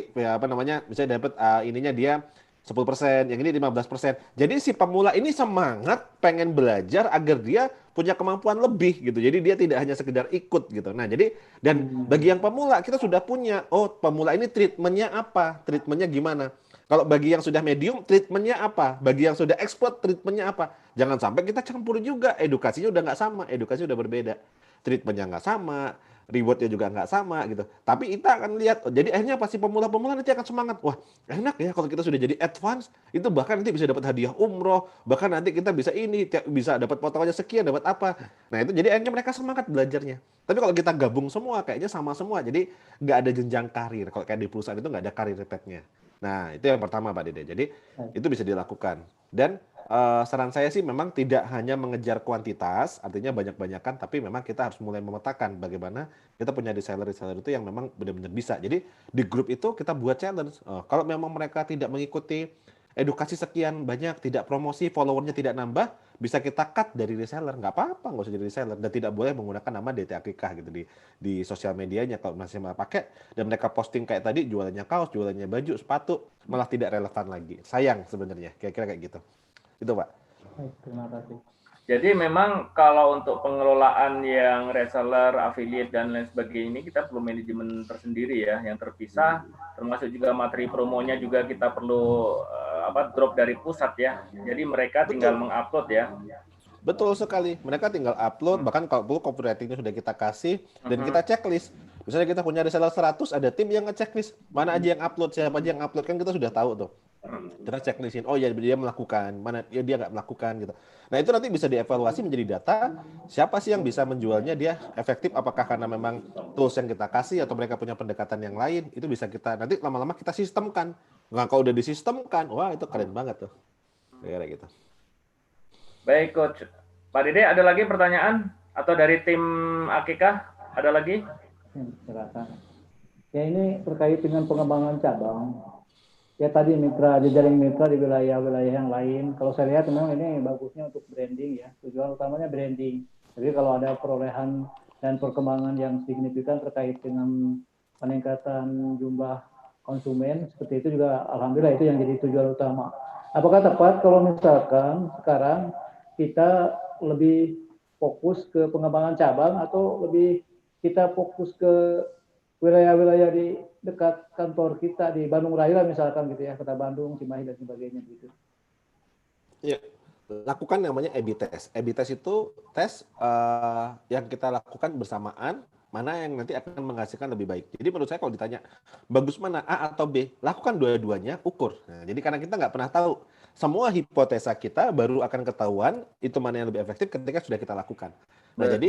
misalnya dapat ininya dia 10%, yang ini 15%. Jadi si pemula ini semangat pengen belajar agar dia punya kemampuan lebih gitu. Jadi dia tidak hanya sekedar ikut gitu. Nah, jadi dan bagi yang pemula kita sudah punya, oh pemula ini treatmentnya apa? Treatmentnya gimana? Kalau bagi yang sudah medium, treatmentnya apa? Bagi yang sudah expert, treatmentnya apa? Jangan sampai kita campur juga, edukasinya udah nggak sama, edukasi udah berbeda. Treatmentnya nggak sama, rewardnya juga nggak sama gitu. Tapi kita akan lihat, jadi akhirnya pasti pemula-pemula nanti akan semangat. Wah, enak ya kalau kita sudah jadi advance, itu bahkan nanti bisa dapat hadiah umroh, bahkan nanti kita bisa bisa dapat potongannya sekian, dapat apa. Nah itu jadi akhirnya mereka semangat belajarnya. Tapi kalau kita gabung semua, kayaknya sama semua. Jadi nggak ada jenjang karir. Kalau kayak di perusahaan itu nggak ada karir path-nya. Nah itu yang pertama Pak Dede. Jadi itu bisa dilakukan. Dan saran saya sih memang tidak hanya mengejar kuantitas, artinya banyak-banyakan, tapi memang kita harus mulai memetakan bagaimana kita punya reseller-reseller itu yang memang benar-benar bisa. Jadi di grup itu kita buat challenge. Kalau memang mereka tidak mengikuti edukasi sekian banyak, tidak promosi, followernya tidak nambah, bisa kita cut dari reseller. Nggak apa-apa, nggak usah jadi reseller. Dan tidak boleh menggunakan nama DT Akikah gitu di sosial medianya kalau masih mau pakai. Dan mereka posting kayak tadi, jualannya kaos, jualannya baju, sepatu, malah tidak relevan lagi. Sayang sebenarnya, kira-kira kayak gitu. Itu Pak. Terima kasih. Jadi memang kalau untuk pengelolaan yang reseller, affiliate dan lain sebagainya ini kita perlu manajemen tersendiri ya, yang terpisah, termasuk juga materi promonya juga kita perlu drop dari pusat ya. Jadi mereka tinggal mengupload ya. Betul sekali. Mereka tinggal upload, bahkan kalau perlu copywriting-nya sudah kita kasih dan kita checklist. Misalnya kita punya reseller 100, ada tim yang nge-checklist mana aja yang upload, siapa aja yang upload, kan kita sudah tahu tuh. Kita checklistin, oh ya dia melakukan, mana ya dia nggak melakukan gitu. Nah itu nanti bisa dievaluasi menjadi data, siapa sih yang bisa menjualnya, dia efektif apakah karena memang tools yang kita kasih atau mereka punya pendekatan yang lain, itu bisa kita nanti lama-lama kita sistemkan. Nah kalau udah disistemkan, wah itu keren banget tuh. Kayak gitu. Baik Coach. Pak Dede ada lagi pertanyaan? Atau dari tim Akikah ada lagi? Silakan. Ya ini terkait dengan pengembangan cabang. Ya tadi jejaring mitra di wilayah-wilayah yang lain. Kalau saya lihat memang ini bagusnya untuk branding ya. Tujuan utamanya branding. Jadi kalau ada perolehan dan perkembangan yang signifikan terkait dengan peningkatan jumlah konsumen, seperti itu juga alhamdulillah itu yang jadi tujuan utama. Apakah tepat kalau misalkan sekarang kita lebih fokus ke pengembangan cabang atau lebih kita fokus ke wilayah-wilayah di dekat kantor kita di Bandung Raya misalkan gitu ya, Kota Bandung, Cimahi dan sebagainya gitu. Ya, lakukan namanya A/B test. A/B test itu tes yang kita lakukan bersamaan, mana yang nanti akan menghasilkan lebih baik. Jadi menurut saya kalau ditanya bagus mana A atau B, lakukan dua-duanya, ukur. Nah, jadi karena kita nggak pernah tahu, semua hipotesa kita baru akan ketahuan itu mana yang lebih efektif ketika sudah kita lakukan. Nah, betul, jadi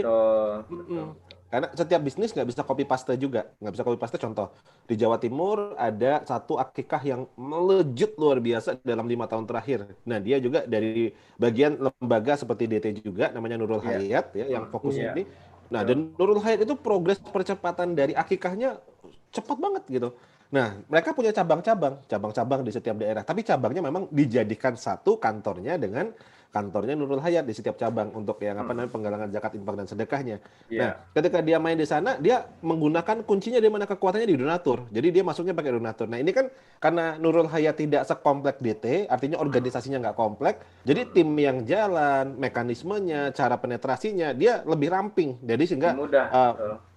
betul. Karena setiap bisnis nggak bisa copy paste juga. Nggak bisa copy paste, contoh. Di Jawa Timur ada satu akikah yang melejit luar biasa dalam 5 tahun terakhir. Nah, dia juga dari bagian lembaga seperti DT juga, namanya Nurul Hayat, ya, yang fokus ini. Nah, dan Nurul Hayat itu progres percepatan dari akikahnya cepat banget gitu. Nah, mereka punya cabang-cabang di setiap daerah. Tapi cabangnya memang dijadikan satu kantornya dengan kantornya Nurul Hayat di setiap cabang untuk yang penggalangan zakat, infak dan sedekahnya. Nah, ketika dia main di sana, dia menggunakan kuncinya di mana kekuatannya di donatur. Jadi dia masuknya pakai donatur. Nah, ini kan karena Nurul Hayat tidak sekomplek DT, artinya organisasinya nggak komplek. Jadi tim yang jalan, mekanismenya, cara penetrasinya, dia lebih ramping. Jadi sehingga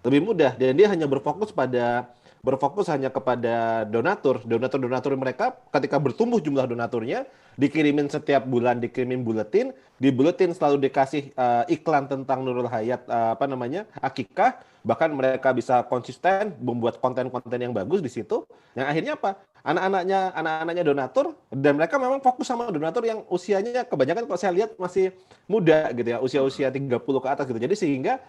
lebih mudah. Dan dia hanya berfokus hanya kepada donatur mereka. Ketika bertumbuh jumlah donaturnya, dikirimin setiap bulan, dikirimin buletin, di buletin selalu dikasih iklan tentang Nurul Hayat, akikah. Bahkan mereka bisa konsisten membuat konten-konten yang bagus di situ. Yang akhirnya apa? Anak-anaknya donatur, dan mereka memang fokus sama donatur yang usianya kebanyakan kalau saya lihat masih muda gitu ya, usia-usia 30 ke atas gitu. Jadi sehingga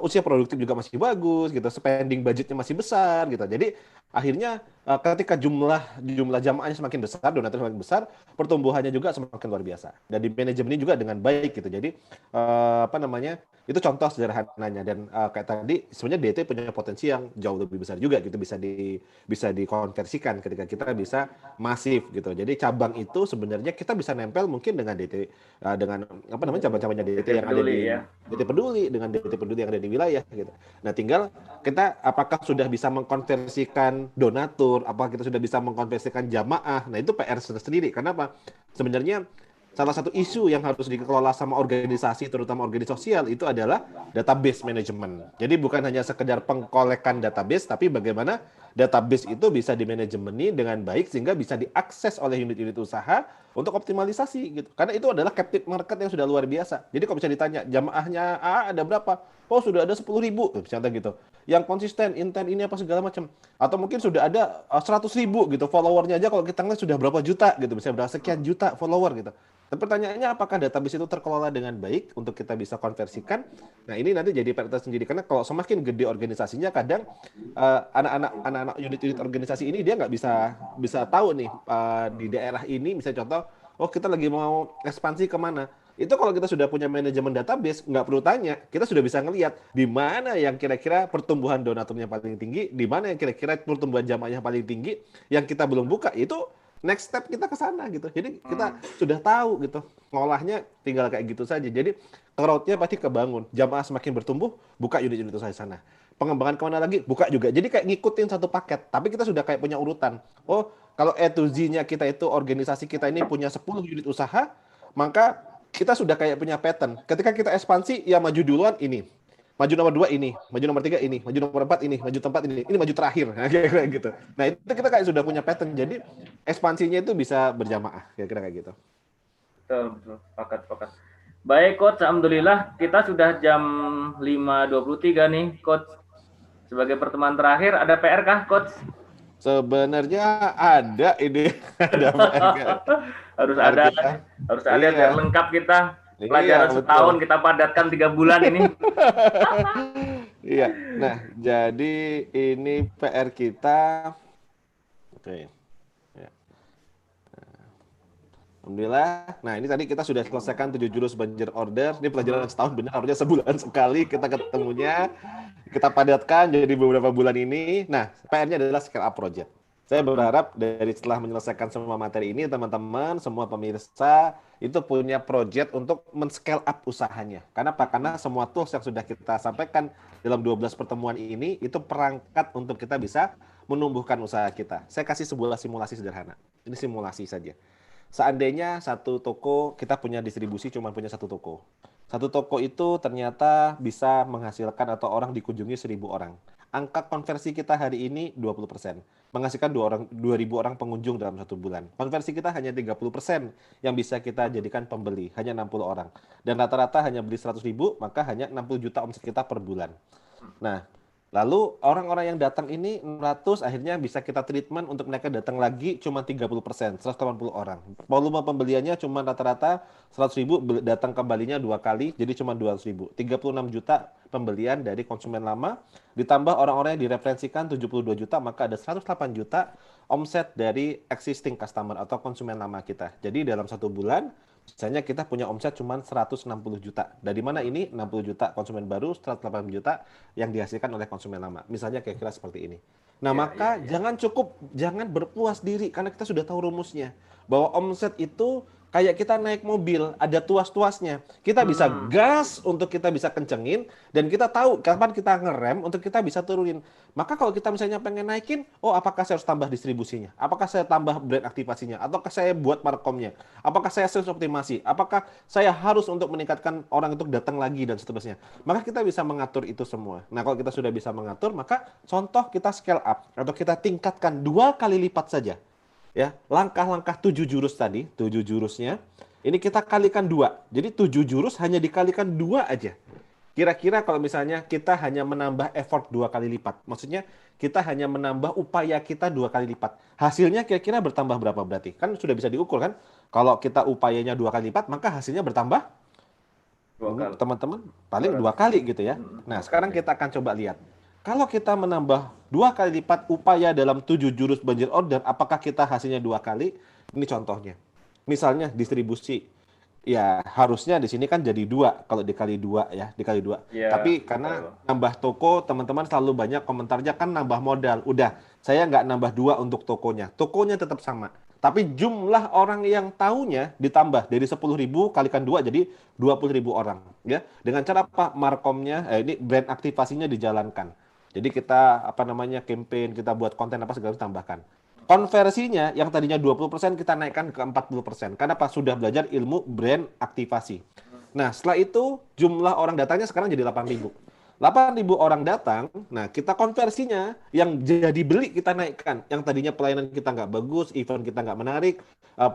usia produktif juga masih bagus gitu, spending budgetnya masih besar gitu. Jadi akhirnya ketika jumlah jamaahnya semakin besar, donatur semakin besar, pertumbuhannya juga semakin luar biasa. Dan di manajemennya juga dengan baik gitu. Jadi itu contoh sederhananya. Dan kayak tadi sebenarnya DT punya potensi yang jauh lebih besar juga gitu, bisa dikonversikan ketika kita bisa masif gitu. Jadi cabang itu sebenarnya kita bisa nempel mungkin dengan DT, dengan cabang-cabangnya DT yang ada di DT Peduli, dengan DT Peduli yang ada di wilayah gitu. Nah, tinggal kita apakah sudah bisa mengkonversikan donatur, apakah kita sudah bisa mengkonversikan jamaah. Nah, itu PR sendiri. Kenapa? Sebenarnya salah satu isu yang harus dikelola sama organisasi, terutama organisasi sosial, itu adalah database management. Jadi bukan hanya sekedar pengkolekan database, tapi bagaimana database itu bisa dimanajemeni dengan baik sehingga bisa diakses oleh unit-unit usaha untuk optimalisasi gitu. Karena itu adalah captive market yang sudah luar biasa. Jadi kalau bisa ditanya, jamaahnya A ada berapa? Oh, sudah ada 10.000, misalnya gitu. Yang konsisten, intent ini apa segala macam. Atau mungkin sudah ada 100.000 gitu. Followernya aja kalau kita ngeliat sudah berapa juta gitu. Misalnya berapa sekian juta follower gitu. Tapi pertanyaannya apakah database itu terkelola dengan baik untuk kita bisa konversikan? Nah, ini nanti jadi PR sendiri karena kalau semakin gede organisasinya kadang anak-anak unit-unit organisasi ini dia nggak bisa tahu nih di daerah ini misalnya contoh, oh kita lagi mau ekspansi kemana? Itu kalau kita sudah punya manajemen database nggak perlu tanya, kita sudah bisa ngelihat di mana yang kira-kira pertumbuhan donaturnya paling tinggi, di mana yang kira-kira pertumbuhan jamaahnya paling tinggi, yang kita belum buka itu next step kita ke sana gitu. Jadi kita sudah tahu gitu. Ngolahnya tinggal kayak gitu saja. Jadi crowd-nya pasti kebangun. Jamaah semakin bertumbuh, buka unit-unit usaha di sana. Pengembangan kemana lagi? Buka juga. Jadi kayak ngikutin satu paket. Tapi kita sudah kayak punya urutan. Oh, kalau A to Z-nya kita itu organisasi kita ini punya 10 unit usaha, maka kita sudah kayak punya pattern. Ketika kita ekspansi, ya maju duluan ini. Maju nomor 2 ini, maju nomor 3 ini, maju nomor 4 ini, maju tempat ini maju terakhir. Nah, kayak gitu. Nah, itu kita kayak sudah punya pattern. Jadi ekspansinya itu bisa berjamaah, kira-kira kayak gitu. Betul. Pakat. Baik, Coach. Alhamdulillah kita sudah jam 5.23 nih, Coach. Sebagai pertemuan terakhir, ada PR kah, Coach? Sebenarnya ada ini. Ada PR. harus ada biar lengkap kita. Pelajaran setahun kita padatkan 3 bulan ini. Iya. Nah, jadi ini PR kita. Oke. Ya. Alhamdulillah. Nah, ini tadi kita sudah selesaikan 7 jurus banjir order. Ini pelajaran setahun benar, harusnya sebulan sekali kita ketemunya. Kita padatkan jadi beberapa bulan ini. Nah, PR-nya adalah scale up project. Saya berharap dari setelah menyelesaikan semua materi ini, teman-teman, semua pemirsa, itu punya project untuk men-scale up usahanya. Karena apa? Karena semua tools yang sudah kita sampaikan dalam 12 pertemuan ini, itu perangkat untuk kita bisa menumbuhkan usaha kita. Saya kasih sebuah simulasi sederhana. Ini simulasi saja. Seandainya satu toko, kita punya distribusi cuma punya satu toko. Satu toko itu ternyata bisa menghasilkan atau orang dikunjungi 1.000 orang. Angka konversi kita hari ini 20%. Menghasilkan 2.000 orang pengunjung dalam 1 bulan. Konversi kita hanya 30% yang bisa kita jadikan pembeli. Hanya 60 orang. Dan rata-rata hanya beli 100.000, maka hanya 60 juta omset kita per bulan. Nah, lalu orang-orang yang datang ini 600 akhirnya bisa kita treatment untuk mereka datang lagi cuma 30%, 180 orang. Volume pembeliannya cuma rata-rata 100.000, datang kembalinya 2 kali, jadi cuma 200.000. 36 juta pembelian dari konsumen lama, ditambah orang-orang yang direferensikan 72 juta, maka ada 108 juta omset dari existing customer atau konsumen lama kita. Jadi dalam 1 bulan, misalnya kita punya omset cuma 160 juta. Dari mana ini? 60 juta konsumen baru, 180 juta yang dihasilkan oleh konsumen lama. Misalnya kira-kira seperti ini. Nah, maka jangan berpuas diri karena kita sudah tahu rumusnya. Bahwa omset itu kayak kita naik mobil, ada tuas-tuasnya. Kita bisa gas untuk kita bisa kencengin, dan kita tahu kapan kita ngerem untuk kita bisa turunin. Maka kalau kita misalnya pengen naikin, oh apakah saya harus tambah distribusinya? Apakah saya tambah brand aktivasinya? Ataukah saya buat markomnya? Apakah saya sales optimasi? Apakah saya harus untuk meningkatkan orang untuk datang lagi dan seterusnya? Maka kita bisa mengatur itu semua. Nah, kalau kita sudah bisa mengatur, maka contoh kita scale up atau kita tingkatkan 2 kali lipat saja. Ya, langkah-langkah 7 jurus tadi, 7 jurusnya, ini kita kalikan 2. Jadi 7 jurus hanya dikalikan 2 aja. Kira-kira kalau misalnya kita hanya menambah effort 2 kali lipat, maksudnya kita hanya menambah upaya kita 2 kali lipat. Hasilnya kira-kira bertambah berapa berarti? Kan sudah bisa diukur kan? Kalau kita upayanya 2 kali lipat, maka hasilnya bertambah? Teman-teman, paling 2 kali gitu ya. Nah, sekarang kita akan coba lihat. Kalau kita menambah 2 kali lipat upaya dalam 7 jurus banjir order, apakah kita hasilnya 2 kali? Ini contohnya. Misalnya distribusi. Ya, harusnya di sini kan jadi 2 kalau dikali 2 ya, dikali 2. Ya, tapi karena nambah toko, teman-teman selalu banyak komentarnya kan nambah modal. Udah, saya nggak nambah 2 untuk tokonya. Tokonya tetap sama. Tapi jumlah orang yang tahunya ditambah dari 10.000 kalikan 2 jadi 20.000 orang. Ya, dengan cara apa? Markomnya, ini brand aktivasinya dijalankan. Jadi kita campaign, kita buat konten apa segala tambahkan. Konversinya yang tadinya 20% kita naikkan ke 40%. Karena apa? Sudah belajar ilmu brand aktivasi. Nah, setelah itu jumlah orang datangnya sekarang jadi 8.000. 8.000 orang datang, nah kita konversinya yang jadi beli kita naikkan. Yang tadinya pelayanan kita nggak bagus, event kita nggak menarik,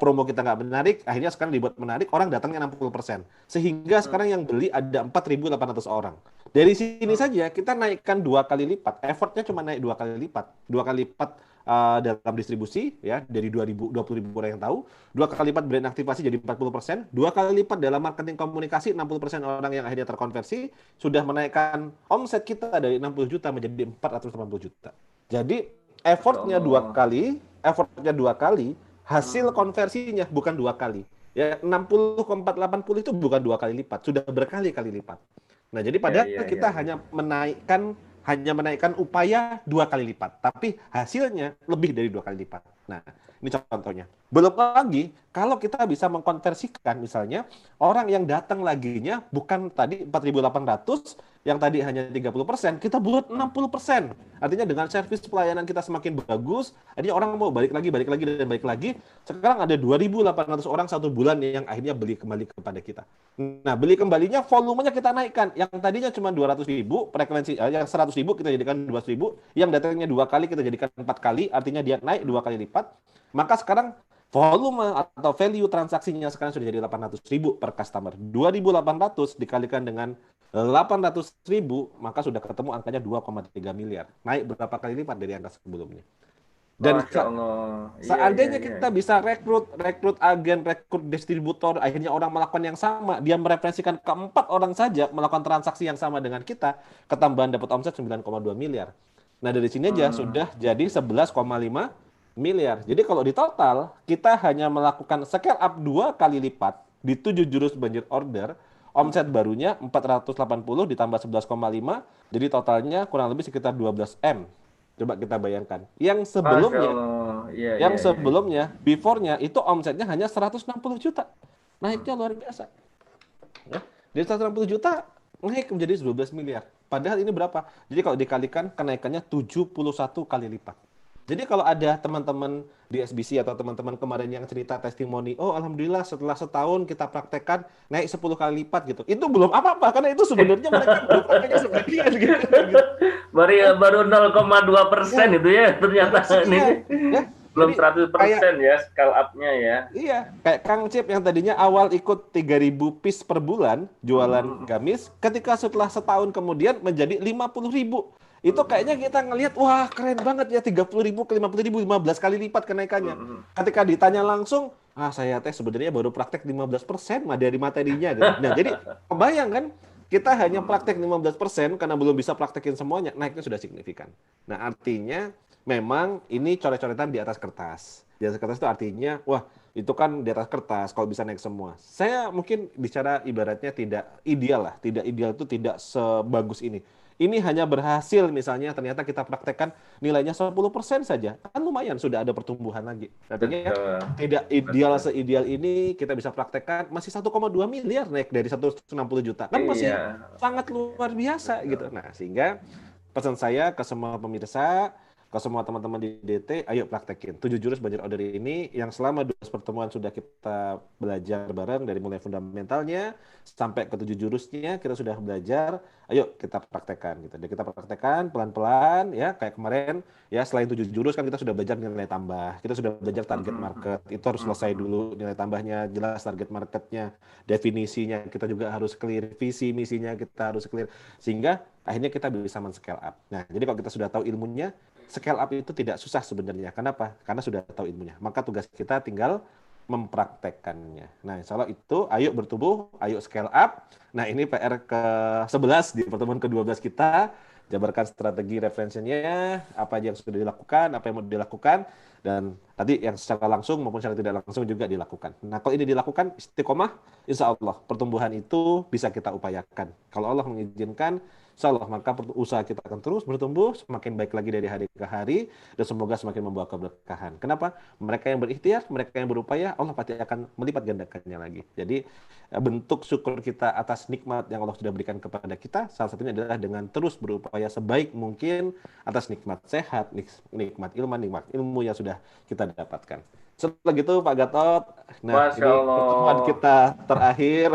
promo kita nggak menarik, akhirnya sekarang dibuat menarik, orang datangnya 60%. Sehingga sekarang yang beli ada 4.800 orang. Dari sini saja kita naikkan 2 kali lipat, effortnya cuma naik 2 kali lipat. 2 kali lipat dalam distribusi, ya dari 20.000 orang yang tahu, 2 kali lipat brand aktivasi jadi 40%, 2 kali lipat dalam marketing komunikasi, 60% orang yang akhirnya terkonversi, sudah menaikkan omset kita dari 60 juta menjadi 480 juta. Jadi effortnya 2 kali, hasil konversinya bukan 2 kali. Ya 60 ke 480 itu bukan 2 kali lipat, sudah berkali-kali lipat. Nah jadi padahal kita hanya menaikkan upaya 2 kali lipat, tapi hasilnya lebih dari 2 kali lipat. Nah, ini contohnya. Belum lagi, kalau kita bisa mengkonversikan misalnya, orang yang datang laginya bukan tadi 4.800, yang tadi hanya 30%, kita buat 60%. Artinya dengan servis pelayanan kita semakin bagus, artinya orang mau balik lagi, dan balik lagi. Sekarang ada 2.800 orang satu bulan yang akhirnya beli kembali kepada kita. Nah, beli kembalinya volumenya kita naikkan. Yang tadinya cuma 200.000, frekuensi yang 100.000 kita jadikan 200.000, yang datangnya 2 kali kita jadikan 4 kali, artinya dia naik 2 kali lipat. Maka sekarang volume atau value transaksinya sekarang sudah jadi 800.000 per customer. 2.800 dikalikan dengan 800.000, maka sudah ketemu angkanya 2,3 miliar. Naik berapa kali lipat dari angka sebelumnya. Dan seandainya kita bisa rekrut agen, rekrut distributor, akhirnya orang melakukan yang sama, dia mereferensikan ke 4 orang saja melakukan transaksi yang sama dengan kita, ketambahan dapat omset 9,2 miliar. Nah dari sini aja sudah jadi 11,5 miliar. Jadi kalau di total kita hanya melakukan scale up 2 kali lipat di 7 jurus banjir order, omset barunya 480 ditambah 11,5, jadi totalnya kurang lebih sekitar 12 M. Coba kita bayangkan. Yang sebelumnya, before-nya itu omsetnya hanya 160 juta. Naiknya luar biasa. Ya. Dari 160 juta naik menjadi 12 miliar. Padahal ini berapa? Jadi kalau dikalikan kenaikannya 71 kali lipat. Jadi kalau ada teman-teman di SBC atau teman-teman kemarin yang cerita testimoni, oh alhamdulillah setelah setahun kita praktekkan naik 10 kali lipat gitu. Itu belum apa-apa karena itu sebenarnya mereka baru prakteknya sebagian gitu. Baru 0,2% itu ya ternyata ini. Ya. Belum 100% ya scale up-nya ya. Iya, kayak Kang Cip yang tadinya awal ikut 3.000 piece per bulan jualan gamis, ketika setelah setahun kemudian menjadi 50.000. Itu kayaknya kita ngelihat, wah keren banget ya, 30.000 ke 50.000, 15 kali lipat kenaikannya. Ketika ditanya langsung, saya sebenarnya baru praktek 15% dari materinya. Gitu. Nah jadi kebayang kan, kita hanya praktek 15% karena belum bisa praktekin semuanya, naiknya sudah signifikan. Nah artinya memang ini coret-coretan di atas kertas. Di atas kertas itu artinya, wah itu kan di atas kertas kalau bisa naik semua. Saya mungkin bicara ibaratnya tidak ideal lah. Tidak ideal itu tidak sebagus ini. Ini hanya berhasil misalnya ternyata kita praktekkan nilainya 10% saja. Kan lumayan sudah ada pertumbuhan lagi. Artinya tidak ideal seideal ini kita bisa praktekkan masih 1,2 miliar naik dari 160 juta. Kan masih sangat luar biasa gitu. Nah, sehingga pesan saya ke semua pemirsa, ke semua teman-teman di DT, ayo praktekin 7 jurus banjir order ini yang selama 12 pertemuan sudah kita belajar bareng dari mulai fundamentalnya sampai ke 7 jurusnya kita sudah belajar, ayo kita praktekkan gitu. Dan kita praktekkan pelan-pelan ya kayak kemarin ya selain 7 jurus kan kita sudah belajar nilai tambah, kita sudah belajar target market, itu harus selesai dulu nilai tambahnya, jelas target marketnya, definisinya kita juga harus clear, visi misinya kita harus clear sehingga akhirnya kita bisa men-scale up. Nah, jadi kalau kita sudah tahu ilmunya, scale up itu tidak susah sebenarnya. Kenapa? Karena sudah tahu ilmunya. Maka tugas kita tinggal mempraktekkannya. Nah, insya Allah itu, ayo bertumbuh, ayo scale up. Nah, ini PR ke-11 di pertemuan ke-12 kita. Jabarkan strategi referensinya, apa aja yang sudah dilakukan, apa yang mau dilakukan, dan tadi yang secara langsung maupun secara tidak langsung juga dilakukan. Nah, kalau ini dilakukan istiqomah, insya Allah pertumbuhan itu bisa kita upayakan. Kalau Allah mengizinkan, insya Allah maka usaha kita akan terus bertumbuh, semakin baik lagi dari hari ke hari, dan semoga semakin membawa keberkahan. Kenapa? Mereka yang berikhtiar, mereka yang berupaya, Allah pasti akan melipat gandakannya lagi. Jadi bentuk syukur kita atas nikmat yang Allah sudah berikan kepada kita, salah satunya adalah dengan terus berupaya sebaik mungkin atas nikmat sehat, nikmat ilmu yang sudah kita dapatkan. Setelah gitu Pak Gatot, nah Masya ini Allah. pertemuan kita terakhir.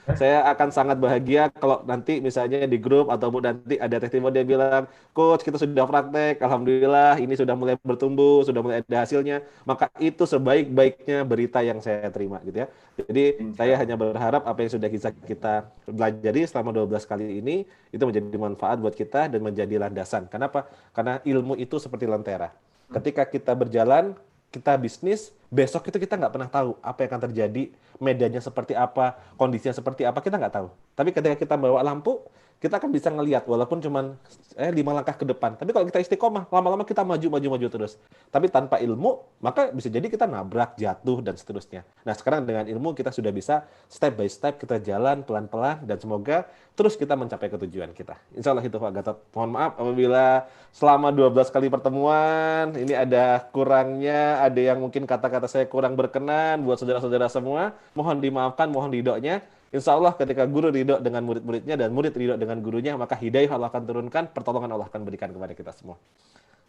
Saya akan sangat bahagia kalau nanti misalnya di grup ataupun nanti ada testimoni dia bilang, Coach kita sudah praktek, Alhamdulillah ini sudah mulai bertumbuh, sudah mulai ada hasilnya. Maka itu sebaik-baiknya berita yang saya terima gitu ya. Jadi Insya saya Allah. hanya berharap apa yang sudah kita pelajari selama 12 kali ini itu menjadi manfaat buat kita dan menjadi landasan. Kenapa? Karena ilmu itu seperti lentera. Ketika kita berjalan, kita bisnis, besok itu kita nggak pernah tahu apa yang akan terjadi, medannya seperti apa, kondisinya seperti apa, kita nggak tahu. Tapi ketika kita bawa lampu, kita akan bisa ngelihat walaupun cuman 5 langkah ke depan. Tapi kalau kita istiqomah, lama-lama kita maju terus. Tapi tanpa ilmu, maka bisa jadi kita nabrak, jatuh, dan seterusnya. Nah, sekarang dengan ilmu kita sudah bisa step by step kita jalan pelan-pelan dan semoga terus kita mencapai ke tujuan kita. Insya Allah itu Pak Gatot. Mohon maaf apabila selama 12 kali pertemuan, ini ada kurangnya, ada yang mungkin kata-kata saya kurang berkenan buat saudara-saudara semua. Mohon dimaafkan, mohon ridhonya. Insya Allah ketika guru ridho dengan murid-muridnya dan murid ridho dengan gurunya, maka hidayah Allah akan turunkan, pertolongan Allah akan berikan kepada kita semua.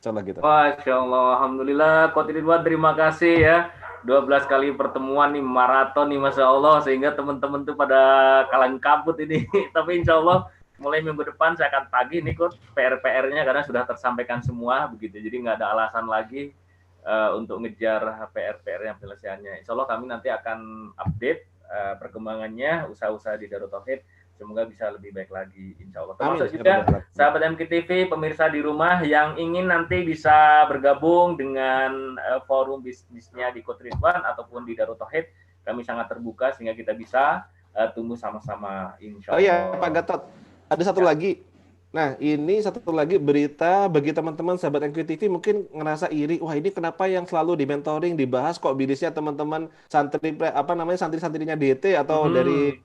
Insya Allah gitu. Masya Allah, Alhamdulillah, Coach Ridwan terima kasih ya. 12 kali pertemuan nih, maraton nih Masya Allah, sehingga teman-teman tuh pada kalang kabut ini. Tapi Insya Allah mulai minggu depan saya akan tagih nih Coach PR-PR-nya karena sudah tersampaikan semua begitu. Jadi nggak ada alasan lagi untuk ngejar PR-PR-nya penyelesaiannya. Insya Allah kami nanti akan update perkembangannya usaha-usaha di Darut Tauhid, semoga bisa lebih baik lagi insya Allah. Termasuk juga sahabat MKTV, pemirsa di rumah yang ingin nanti bisa bergabung dengan forum bisnisnya di Coach Ridwan ataupun di Darut Tauhid, kami sangat terbuka sehingga kita bisa tumbuh sama-sama insya Allah. Oh iya Pak Gatot, ada satu lagi. Nah, ini satu lagi berita bagi teman-teman sahabat MQTV mungkin ngerasa iri. Wah, ini kenapa yang selalu di mentoring dibahas kok bisnisnya teman-teman santri-santrinya DT atau dari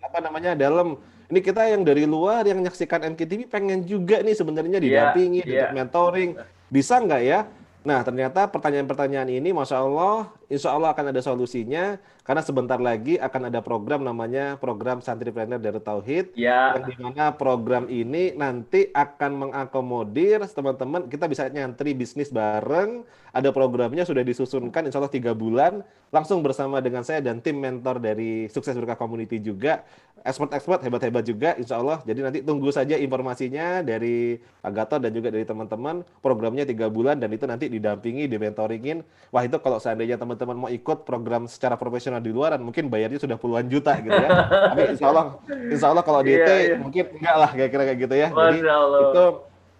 dalam. Ini kita yang dari luar yang menyaksikan MQTV pengen juga nih sebenarnya didampingi untuk mentoring. Bisa nggak ya? Nah, ternyata pertanyaan-pertanyaan ini Masya Allah, Insya Allah akan ada solusinya. Karena sebentar lagi akan ada program namanya Program Santripreneur Darut Tauhid. Yang dimana program ini nanti akan mengakomodir teman-teman, kita bisa nyantri bisnis bareng. Ada programnya sudah disusunkan Insya Allah 3 bulan. Langsung bersama dengan saya dan tim mentor dari Sukses Berkah Community juga. Expert-expert hebat-hebat juga Insya Allah. Jadi nanti tunggu saja informasinya dari Pak Gatot dan juga dari teman-teman. Programnya 3 bulan dan itu nanti didampingi, dimentoringin. Wah, itu kalau seandainya teman-teman mau ikut program secara profesional di luaran mungkin bayarnya sudah puluhan juta gitu ya. Tapi insya Allah kalau DT mungkin enggak lah kira-kira kayak gitu ya. Jadi itu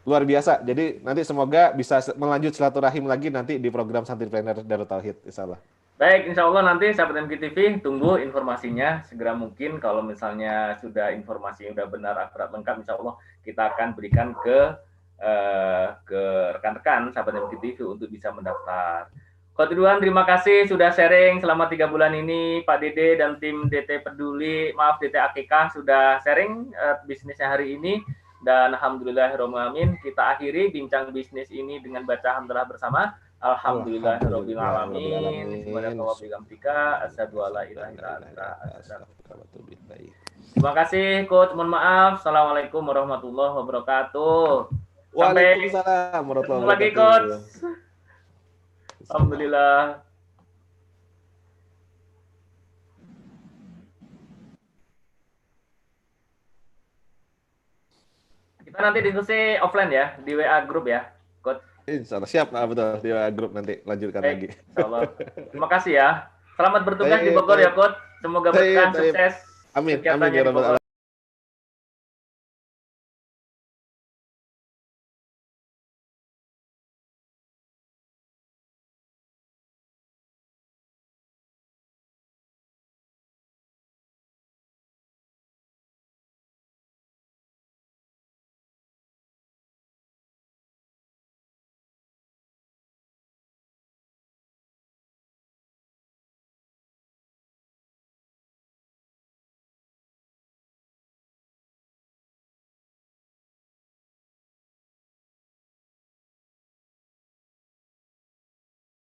luar biasa. Jadi nanti semoga bisa melanjut silaturahim lagi nanti di program Santripreneur Darut Tauhid insya Allah. Baik, insya Allah nanti sahabat MQTV tunggu informasinya segera mungkin. Kalau misalnya sudah informasinya sudah benar, akurat, lengkap, insya Allah kita akan berikan ke rekan-rekan sahabat MQTV untuk bisa mendaftar. Coach Ridwan, terima kasih sudah sharing selama 3 bulan ini. Pak Dede dan tim DT Peduli, DT Akikah sudah sharing bisnisnya hari ini. Dan alhamdulillahirrahmanirrahim, kita akhiri bincang bisnis ini dengan baca hamdalah bersama. Alhamdulillahirabbil alamin. Terima kasih Coach, mohon maaf. Assalamualaikum warahmatullahi wabarakatuh. Waalaikumsalam warahmatullahi wabarakatuh. Lagi Coach. Alhamdulillah. Kita nanti diskusi offline ya, di WA group ya, Coach. Insya Allah siap, betul di WA group nanti lanjutkan lagi. Insya Allah. Terima kasih ya. Selamat bertugas di Bogor ya, Coach. Semoga berkah sukses. Amin. Amin ya rabbal alamin.